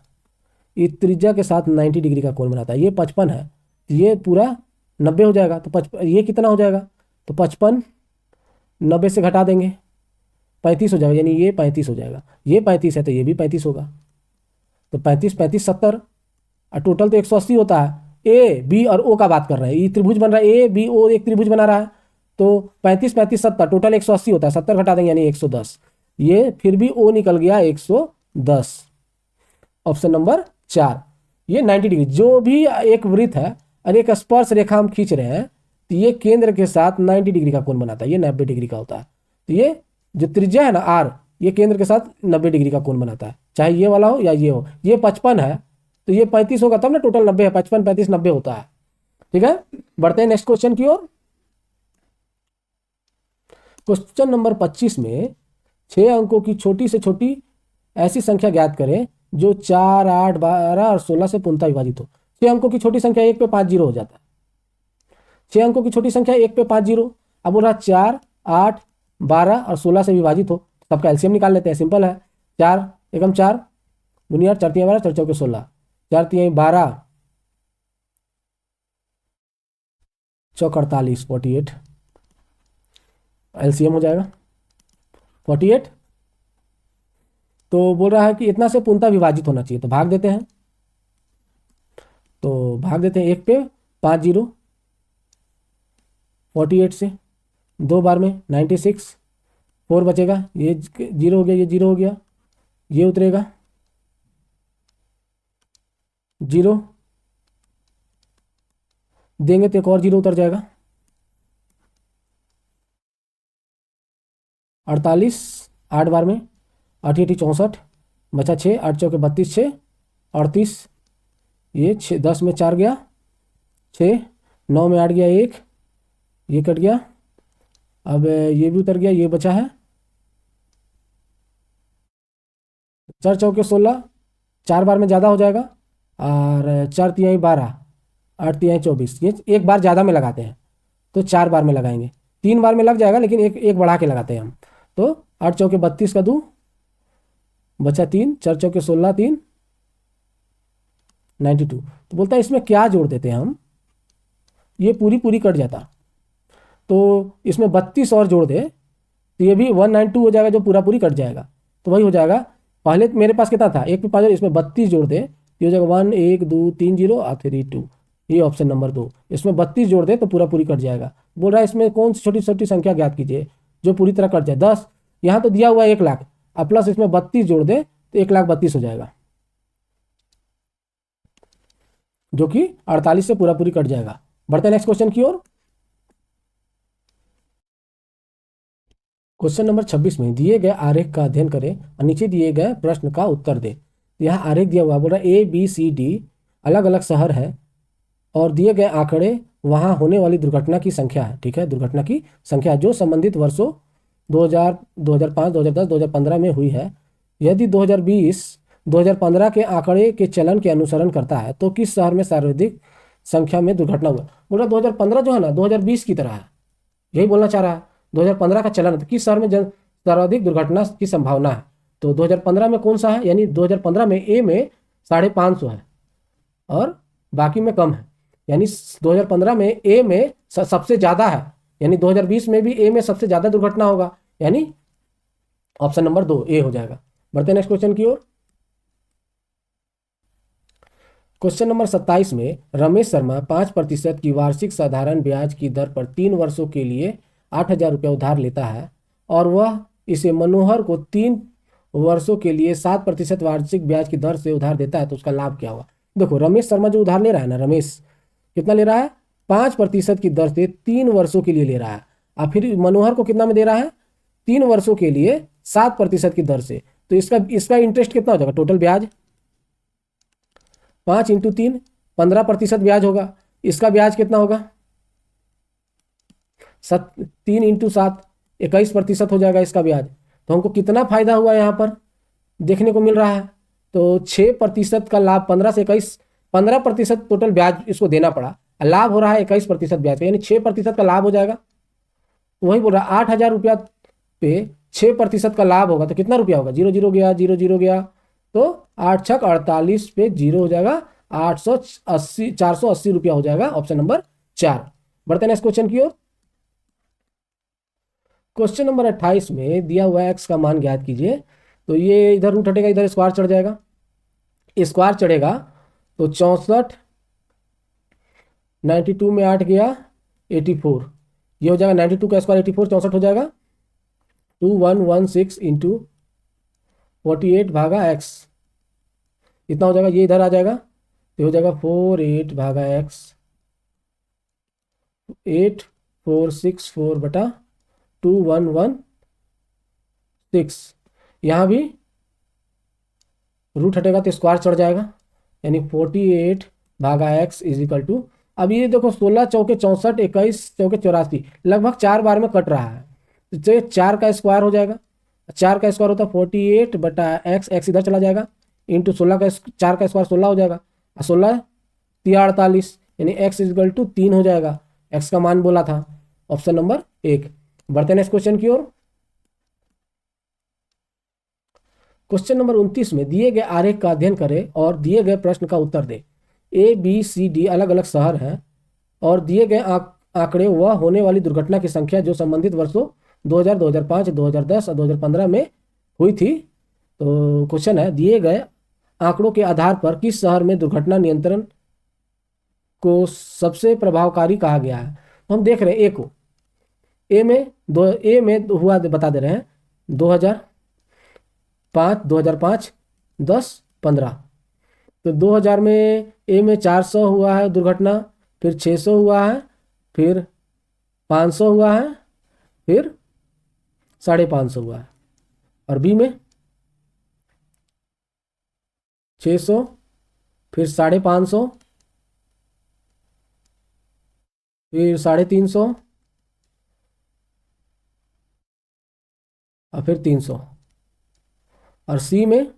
ये त्रिज्या के साथ 90 डिग्री का कोण बनाता है। ये 55 है, तो ये पूरा 90 हो जाएगा। तो 55 ये कितना हो जाएगा, तो 55 90 से घटा देंगे, 35 हो जाएगा, यानी ये 35 हो जाएगा। ये 35 है तो ये भी 35 होगा। तो 35, 35, 70, और टोटल तो 180 होता है। ए बी और ओ का बात कर रहे हैं, ये त्रिभुज बन रहा है, ए बी ओ एक त्रिभुज बना रहा है। तो 35, 35, 70 टोटल 180 होता है, 70 घटा देंगे यानी 110। ये फिर भी ओ निकल गया 110, ऑप्शन नंबर 4। ये 90 डिग्री जो भी एक वृत्त है और एक स्पर्श रेखा हम खींच रहे हैं, तो ये केंद्र के साथ 90 डिग्री का कोण बनाता है, ये 90 डिग्री का होता है। तो ये जो त्रिज्या है ना आर, ये केंद्र के साथ 90 डिग्री का कोण बनाता है, चाहे ये वाला हो या ये हो। ये 55 है तो ये 35 होगा, तब ना टोटल 90 है, 55, 35, 90 होता है। ठीक है, बढ़ते हैं नेक्स्ट क्वेश्चन की ओर। क्वेश्चन नंबर 25 में 6 अंकों की छोटी से छोटी ऐसी संख्या ज्ञात करें जो 4, 8, 12 और 16 से पूर्णतः विभाजित हो। 6 अंकों की छोटी संख्या 1 पे 5 जीरो हो जाता है। 6 अंकों की छोटी संख्या, एक पे 5 जीरो। अब बोल रहा 4, 8, 12 और 16 से विभाजित हो, सबका एलसीएम निकाल लेते हैं, सिंपल है। 4 एकम 4 दुनिया, 4 तिया 12, 4 चौके 16, 4 तिया 12, चौक 48, 48 एलसीएम हो जाएगा 48। तो बोल रहा है कि इतना से पूर्णतः विभाजित होना चाहिए, तो भाग देते हैं। तो भाग देते हैं, एक पे 5 जीरो 48 से, 2 बार में 96, 4 बचेगा, ये जीरो हो गया, ये जीरो हो गया, ये उतरेगा जीरो, देंगे तो एक और जीरो उतर जाएगा 48, 8 बार में 8 8 64, बचा 6, 8 चौके 32, 6 38, ये 6 10 में 4 गया 6, 9 में 8 गया 1, ये कट गया, अब ये भी उतर गया, ये बचा है 4 चौके 16, 4 बार में ज़्यादा हो जाएगा, और 4 तिहाई 12, 8 तिहाई 24, ये एक बार ज़्यादा में लगाते हैं तो 4 बार में लगाएंगे, 3 बार में लग जाएगा लेकिन एक एक बढ़ा के लगाते हैं हम। तो 8 चौके 32 का 2, बचा 3, 4 चौके 16, 3 92। तो बोलता है इसमें क्या जोड़ देते हैं हम, ये पूरी पूरी कट जाता, तो इसमें 32 और जोड़ दे तो ये भी 192 हो जाएगा, जो पूरा पूरी कट जाएगा। तो वही हो जाएगा, पहले मेरे पास कितना था, एक पे 5, इसमें 32 जोड़ दे, ये हो जाएगा 1 1 2 3 0 और 3 2, ये ऑप्शन नंबर 2। इसमें 32 जोड़ दे तो पूरा पूरी कट जाएगा। बोल रहा है इसमें कौन सी छोटी छोटी संख्या ज्ञात कीजिए जो पूरी तरह कट जाए। 10, यहाँ तो दिया हुआ है 1 लाख, अब प्लस इसमें 32 जोड़ दे तो 1,32,000 हो जाएगा, जो कि 48 से पूरा पूरी कट जाएगा। बढ़ते हैं नेक्स्ट क्वेश्चन की ओर। क्वेश्चन नंबर 26 में दिए गए आरेख का अध्ययन करें और नीचे दिए गए प्रश्न का उत्तर दें। यहाँ आरेख दिया हुआ, बोल रहा है ABCD अलग अलग शहर है और दिए गए आंकड़े वहाँ होने वाली दुर्घटना की संख्या है। ठीक है, दुर्घटना की संख्या जो संबंधित वर्षों 2000, 2005, 2010, 2015 में हुई है। यदि 2020, 2015 के आंकड़े के चलन के अनुसरण करता है तो किस शहर में सर्वाधिक संख्या में दुर्घटना हुआ। बोल रहा 2015 जो है ना 2020 की तरह है, यही बोलना चाह रहा है। 2015 का चलन, तो किस शहर में सर्वाधिक दुर्घटना की संभावना है। तो 2015 में कौन सा है, यानी 2015 में ए में 550 है और बाकी में कम है, यानी 2015 में ए में सबसे ज़्यादा है, यानी 2020 में भी ए में सबसे ज़्यादा दुर्घटना होगा, यानी ऑप्शन नंबर 2 ए हो जाएगा। बढ़ते हैं नेक्स्ट क्वेश्चन की ओर। क्वेश्चन नंबर 27 में रमेश शर्मा 5% की वार्षिक साधारण ब्याज की दर पर 3 वर्षों के लिए 8,000 रुपया उधार लेता है और वह इसे मनोहर को 3 वर्षों के लिए 7% वार्षिक ब्याज की दर से उधार देता है, तो उसका लाभ क्या होगा। देखो रमेश शर्मा जो उधार ले रहा है ना, रमेश कितना ले रहा है, 5% की दर से 3 वर्षों के लिए ले रहा है, और फिर मनोहर को कितना में दे रहा है, 3 वर्षों के लिए 7% की दर से। तो इसका इंटरेस्ट कितना हो जाएगा, टोटल ब्याज 5 × 3 15% ब्याज होगा। इसका ब्याज कितना होगा, 3 × 7 21% हो जाएगा इसका ब्याज। तो हमको कितना फायदा हुआ यहाँ पर देखने को मिल रहा है, तो 6% का लाभ, 15 से 21, 15% टोटल ब्याज इसको देना पड़ा, लाभ हो रहा है 21% ब्याज का, यानी 6% का लाभ हो जाएगा। तो वही बोल रहा है 8,000 रुपया पे 6% का लाभ होगा तो कितना रुपया होगा, 0 0 गया, 0 0 गया, तो 8 छक 48 पे 0 हो जाएगा, 480 रुपया हो जाएगा, ऑप्शन नंबर 4। बढ़ते हैं नेक्स्ट क्वेश्चन की ओर। क्वेश्चन नंबर 28 में दिया हुआ एक्स का मान ज्ञात कीजिए। तो ये इधर रूट हटेगा, इधर स्क्वायर चढ़ जाएगा, स्क्वायर चढ़ेगा तो 64, 92 में 8 गया 84, ये हो जाएगा 92 का स्क्वायर 84, 64 हो जाएगा 2116 इंटू 48 भागा एक्स, इतना हो जाएगा, ये इधर आ जाएगा तो हो जाएगा 48 भागा एक्स, 8464 बटा 2116। यहाँ भी रूट हटेगा तो स्क्वायर चढ़ जाएगा, यानी 48 भागा एक्स इज इक्वल टू, अब ये देखो 16 चौके 64, 21 चौके 84, लगभग 4 बार में कट रहा है, तो 4 का स्क्वायर हो जाएगा, 4 का स्क्वायर होता है 48 बटा एक्स, एक्स इधर चला जाएगा, इंटू 16 का 4 का स्क्वायर 16 हो जाएगा, 16 3 48, यानी एक्स इज इक्वल टू 3 हो जाएगा। एक्स का मान बोला था, ऑप्शन नंबर 1। बढ़ते नेक्स्ट क्वेश्चन की ओर। क्वेश्चन नंबर 29 में दिए गए आरेख का अध्ययन करें और दिए गए प्रश्न का उत्तर दें। ए बी सी डी अलग अलग शहर हैं और दिए गए आंकड़े वह होने वाली दुर्घटना की संख्या जो संबंधित वर्षों 2000, 2005, 2010 और 2015 में हुई थी। तो क्वेश्चन है, दिए गए आंकड़ों के आधार पर किस शहर में दुर्घटना नियंत्रण को सबसे प्रभावकारी कहा गया है। तो हम देख रहे हैं ए को, ए में हुआ बता दे रहे हैं 2005, 2005, 10, 15। तो 2000 में ए में 400 हुआ है दुर्घटना, फिर 600 हुआ है, फिर 500 हुआ है, फिर 550 हुआ है। और बी में 600, फिर 550, फिर 350 और फिर 300। और सी में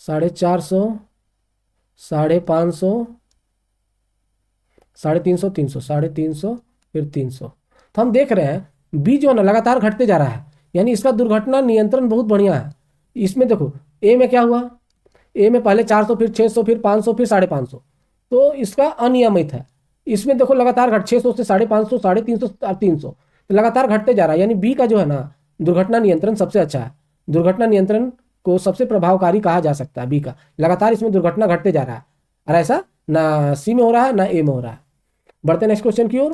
450, 550, 350, 300, 350, फिर 300। तो हम देख रहे हैं बी जो है ना लगातार घटते जा रहा है, यानी इसका दुर्घटना नियंत्रण बहुत बढ़िया है। इसमें देखो ए में क्या हुआ, ए में पहले 400, फिर 600, फिर 500, फिर 550। तो इसका अनियमित है। इसमें देखो लगातार घट 600 से 550, 350 और 300, तो लगातार घटते जा रहा है। यानी बी का जो है ना दुर्घटना नियंत्रण सबसे अच्छा है। दुर्घटना नियंत्रण को सबसे प्रभावकारी कहा जा सकता है बी का। लगातार इसमें दुर्घटना घटते जा रहा है और ऐसा ना सी में हो रहा है ना ए में हो रहा है। बढ़ते नेक्स्ट क्वेश्चन की ओर।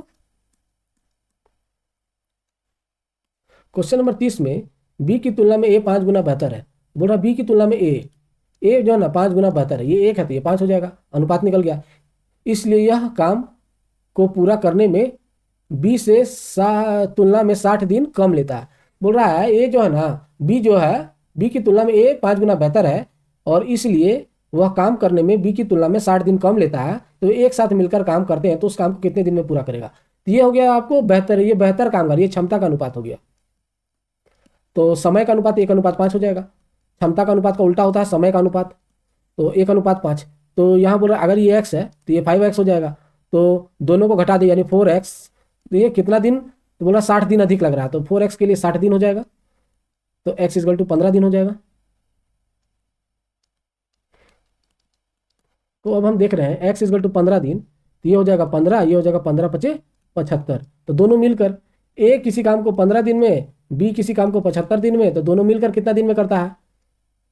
क्वेश्चन नंबर 30 में बी की तुलना में ए 5 गुना बेहतर है। बोल रहा बी की तुलना में ए जो है ना 5 गुना बेहतर है। ये 1 है तो ये 5 हो जाएगा, अनुपात निकल गया। इसलिए यह काम को पूरा करने में बी से तुलना में 60 दिन कम लेता है। बोल रहा है ए जो है ना बी जो है बी की तुलना में ए 5 गुना बेहतर है और इसलिए वह काम करने में बी की तुलना में 60 दिन कम लेता है। तो एक साथ मिलकर काम करते हैं तो उस काम को कितने दिन में पूरा करेगा। तो ये हो गया आपको बेहतर, ये बेहतर काम कर, ये क्षमता का अनुपात हो गया। तो समय का अनुपात 1:5 हो जाएगा। क्षमता का अनुपात का उल्टा होता है समय का अनुपात, तो 1:5। तो यहाँ बोला अगर ये x है तो ये 5x हो जाएगा। तो दोनों को घटा दे यानी 4x। तो ये कितना दिन, तो बोला 60 दिन अधिक लग रहा है, तो 4x के लिए 60 दिन हो जाएगा। तो x = 15 दिन हो जाएगा। तो अब हम देख रहे हैं x = 15 दिन, तो ये हो जाएगा 15, ये हो जाएगा 15 × 5 = 75। तो दोनों मिलकर ए किसी काम को 15 दिन में, बी किसी काम को 75 दिन में, तो दोनों मिलकर कितना दिन में करता है।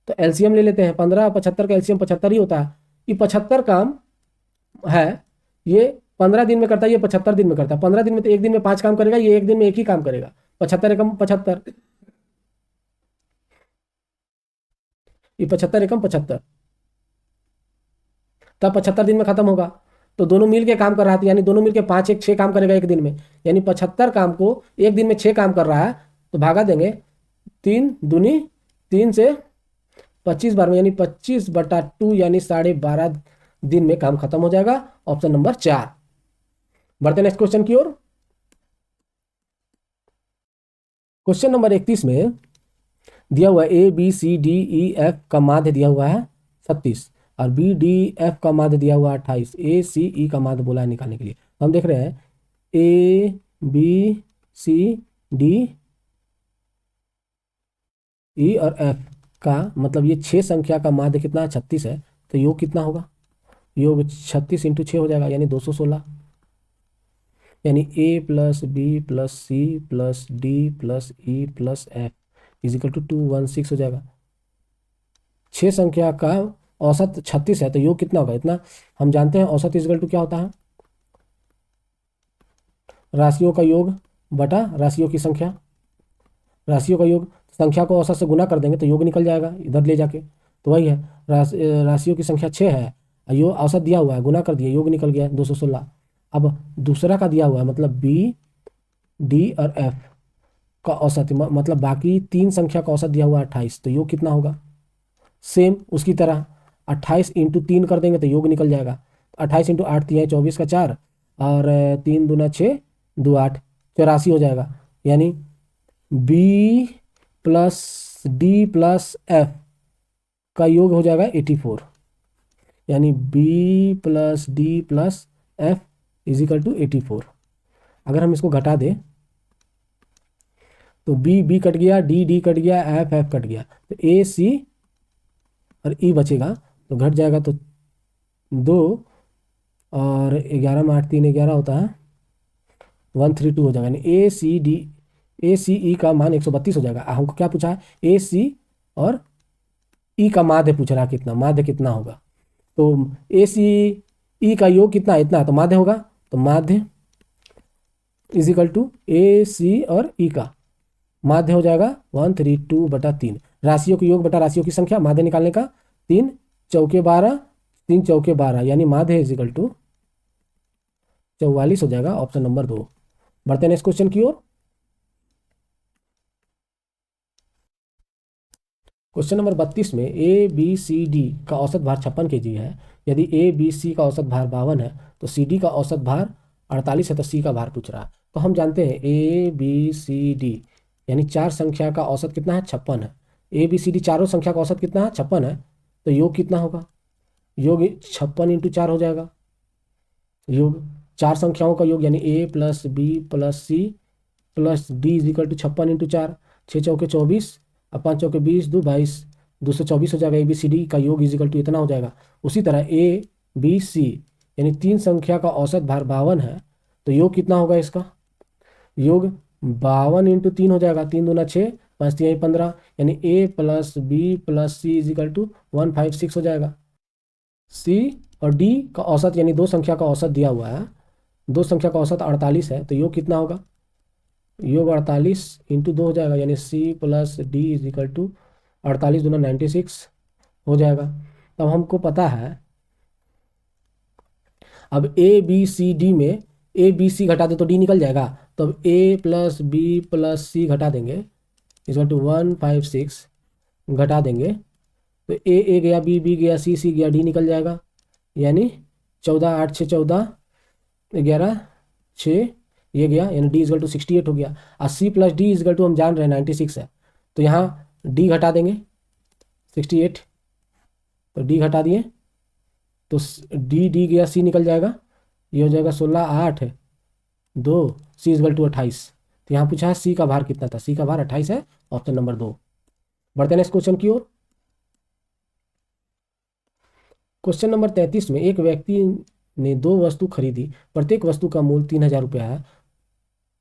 तो एलसीएम ले लेते हैं, 15 और 75 का एलसीएम 75 ही होता है। ये 75 काम है, ये 15 दिन में करता है, ये 75 दिन में करता है। 15 दिन में तो एक दिन में 5 काम करेगा, ये एक दिन में एक ही काम करेगा। 75 एकम 75, ये 75 एकम 75, तब 75 दिन में खत्म होगा। तो दोनों मिल के काम कर रहा था, यानी दोनों मिल के 5 1 6 काम करेगा एक दिन में, यानी 75 काम को एक दिन में 6 काम कर रहा है। तो भागा देंगे 3 दूनी 3 से 25 बार में, यानी 25/2 यानी 12.5 दिन में काम खत्म हो जाएगा। Option number 4। बढ़ते नेक्स्ट क्वेश्चन की ओर। क्वेश्चन नंबर 31 में दिया हुआ A B C D E F का माध्य दिया हुआ है 36 और बी डी एफ का माध्य दिया हुआ है 28। ए सी ई का माध्य बोला है निकालने के लिए। हम देख रहे हैं ए बी सी डी ई और एफ का मतलब ये 6 संख्या का माध्य कितना है, 36 है। तो योग कितना होगा, योग 36 × 6 हो जाएगा, यानी 216। यानी A plus B plus C plus D plus E plus F = 216 हो जाएगा। 6 संख्या का औसत 36 है तो योग कितना होगा, इतना। हम जानते हैं औसत = क्या होता है, राशियों का योग बटा राशियों की संख्या। राशियों का योग, संख्या को औसत से गुना कर देंगे तो योग निकल जाएगा इधर ले जाके। तो वही है, राशियों की संख्या 6 है, योग औसत दिया हुआ है, गुना कर दिया, योग निकल गया 216। अब दूसरा का दिया हुआ है मतलब बी डी और एफ का औसत, मतलब बाकी 3 संख्या का औसत दिया हुआ है 28। तो योग कितना होगा, सेम उसकी तरह 28 × 3 कर देंगे तो योग निकल जाएगा। 28 × 8 = 24 का 4 और 3 दूना 6 2 8 84 हो जाएगा। यानी B plus D plus F का योग हो जाएगा 84। यानी B plus D plus F is equal to 84। अगर हम इसको घटा दें तो बी बी कट गया, डी डी कट गया, एफ एफ कट गया, तो ए सी और ई बचेगा, तो घट जाएगा तो 2 और 11 में 8 3 11 होता है, 132 हो जाएगा। यानी ए सी ई का मान 132 हो जाएगा। हमको क्या पूछा है, ए सी और ई का माध्य पूछ रहा है, कितना माध्य कितना होगा। तो ए सी ई का योग कितना है, इतना, तो माध्य होगा, तो माध्य इज इक्वल टू ए सी और ई का माध्य हो जाएगा 132/3। राशियों के योग बटा राशियों की संख्या, माध्य निकालने का 3 चौके 12, 3 चौके 12, यानी माध्य इज इक्वल टू 44 हो जाएगा, ऑप्शन नंबर 2। बढ़ते हैं नेक्स्ट क्वेश्चन की ओर। क्वेश्चन नंबर 32 में ए बी सी डी का औसत भार 56 kg है। यदि ए बी सी का औसत भार 52 है तो सी डी का औसत भार 48 है, तो सी का भार पूछ रहा है। तो हम जानते हैं ए बी सी डी यानी 4 संख्या का औसत कितना है, 56 है। ए बी सी डी चारों संख्या का औसत कितना है, 56 है, तो योग कितना होगा, योग 56 × 4 हो जाएगा। योग 4 संख्याओं का योग, यानी A plus B plus C plus D is equal to 56 × 4, 6 चौके 24 और 5 चौके 20, 2 22, 224 हो जाएगा। ए बी सी डी का योग इज इक्वल टू इतना हो जाएगा। उसी तरह ए बी सी यानी 3 संख्या का औसत भार 52 है, तो योग कितना होगा इसका, योग 52 × 3 हो जाएगा, 3 दूना 6, 5 3 15, यानी A plus B plus C is equal to 156 हो जाएगा। सी और डी का औसत यानी 2 संख्या का औसत दिया हुआ है, 2 संख्या का औसत 48 है, तो योग कितना होगा, योग 48 × 2 हो जाएगा, यानी C plus D is equal to 48 दूना 96 हो जाएगा। तब हमको पता है, अब ए बी सी डी में ए बी सी घटा दे तो डी निकल जाएगा, तो अब ए प्लस बी प्लस सी घटा देंगे इक्वल टू 156 घटा देंगे, तो ए गया, बी गया, सी गया, डी निकल जाएगा, यानी 14 8 6 14 11 6 ये गया, यानी डी इजगल टू 68 हो गया। और C plus D is equal to हम जान रहे हैं 96 है, तो यहाँ डी घटा देंगे 68, तो डी घटा दिए तो डी गया, सी निकल जाएगा, ये हो जाएगा 16 8 2, सी इजगल टू 28। तो यहाँ पूछा है सी का भार कितना था, सी का भार 28 है, ऑप्शन नंबर 2। बढ़ते हैं नेक्स्ट क्वेश्चन की ओर। क्वेश्चन नंबर 33 में एक व्यक्ति ने 2 वस्तु खरीदी, प्रत्येक वस्तु का मूल्य 3000 रुपया है।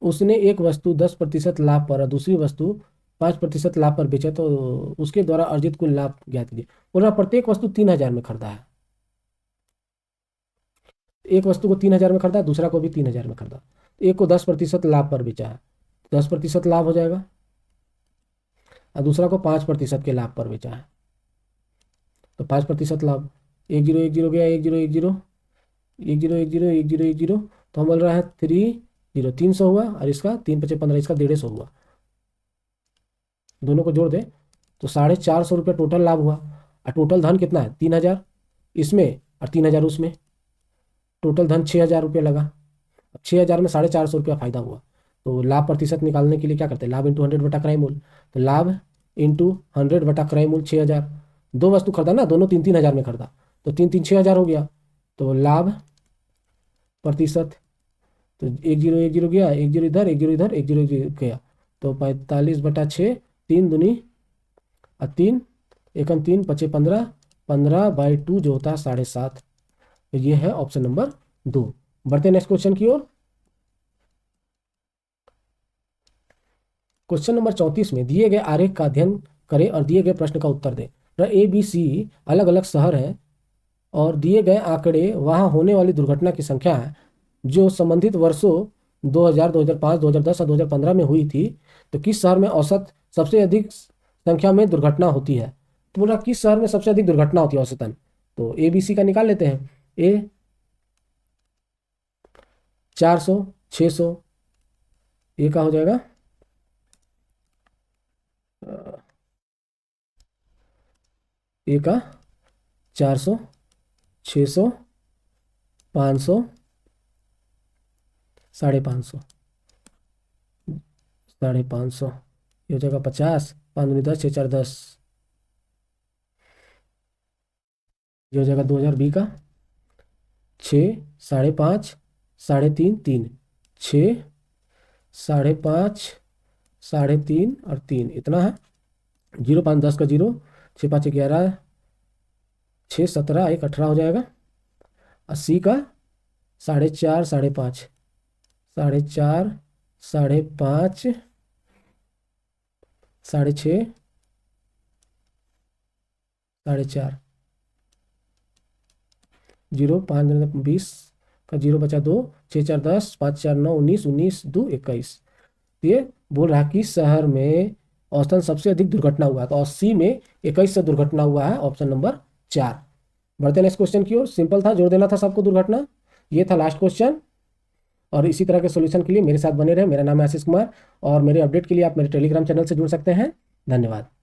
उसने एक वस्तु 10% लाभ पर और दूसरी वस्तु 5% लाभ पर बेचा, तो उसके द्वारा अर्जित कुल लाभ ज्ञात कीजिए। बोल रहा प्रत्येक वस्तु 3000 में खरीदा है, एक वस्तु को 3000 में खरीदा, दूसरा को भी 3000 में खरीदा, एक को 10% लाभ पर बेचा है, 10% लाभ हो जाएगा, और दूसरा को 5% के लाभ पर बेचा है, तो 5% लाभ, 1 0 1 0 गया, 1 0 1 0 1 0 1 0 1 0 1 0, तो हम बोल रहा है 3 0 300 हुआ, और इसका 3 5 15, इसका 150 हुआ, दोनों को जोड़ दे तो 450 रुपया टोटल लाभ हुआ। और टोटल धन कितना है, 3000 इसमें और 3000 उसमें, टोटल धन 6000 रुपया लगा। अब 6000 में 450 रुपया फायदा हुआ, तो लाभ प्रतिशत निकालने के लिए क्या करते हैं, लाभ इंटू 100 बटा क्रय मूल्य, तो लाभ इंटू 100 बटा क्रय मूल्य 6000। 2 वस्तु खरीदा ना, दोनों 3 3 हज़ार में खरीदा, तो 3 3 6000 हो गया, तो लाभ प्रतिशत, तो 1 0 1 0 गया, 1 0 इधर 1 0 इधर 1 0 गया, तो 45/6, 3 दूनी और 3 एकम 3 5 15, 15/2 जो होता है 7.5। तो ये है ऑप्शन नंबर 2। बढ़ते नेक्स्ट क्वेश्चन की ओर। क्वेश्चन नंबर 34 में दिए गए आरेख का अध्ययन करें और दिए गए प्रश्न का उत्तर दें। ए बी सी अलग अलग शहर हैं और दिए गए आंकड़े वहां होने वाली दुर्घटना की संख्या है जो संबंधित वर्षों 2000, 2005, 2010 और 2015 में हुई थी। तो किस शहर में औसत सबसे अधिक संख्या में दुर्घटना होती है, तो बोला किस शहर में सबसे अधिक दुर्घटना होती है औसतन, तो ए बी सी का निकाल लेते हैं। ए 400 600, ए का हो जाएगा ए का 400 600 500 550 550, ये हो जाएगा 50, 5 दूनी 10, 6 4 10, ये हो जाएगा 2000 बी का 6, 5.5, 3.5, 3, 6, 5.5, 3.5 और 3 इतना है। 0 5 10 का 0, 6 5 11, 6 17, 1 18 हो जाएगा। 80 का 4.5, 5.5, 4.5, 5.5, 6.5, 4.5, 0 5 20 का 0 बचा 2, 6 4 10, 5 4 9 19, 19 2 21। ये बोल रहा है कि शहर में औसतन सबसे अधिक दुर्घटना हुआ है, तो 80 में 21 से दुर्घटना हुआ है, ऑप्शन नंबर 4। बढ़ते नेक्स्ट क्वेश्चन की ओर। सिंपल था, जोड़ देना था सबको दुर्घटना। ये था लास्ट क्वेश्चन। और इसी तरह के सॉल्यूशन के लिए मेरे साथ बने रहे। मेरा नाम है आशीष कुमार और मेरे अपडेट के लिए आप मेरे टेलीग्राम चैनल से जुड़ सकते हैं। धन्यवाद।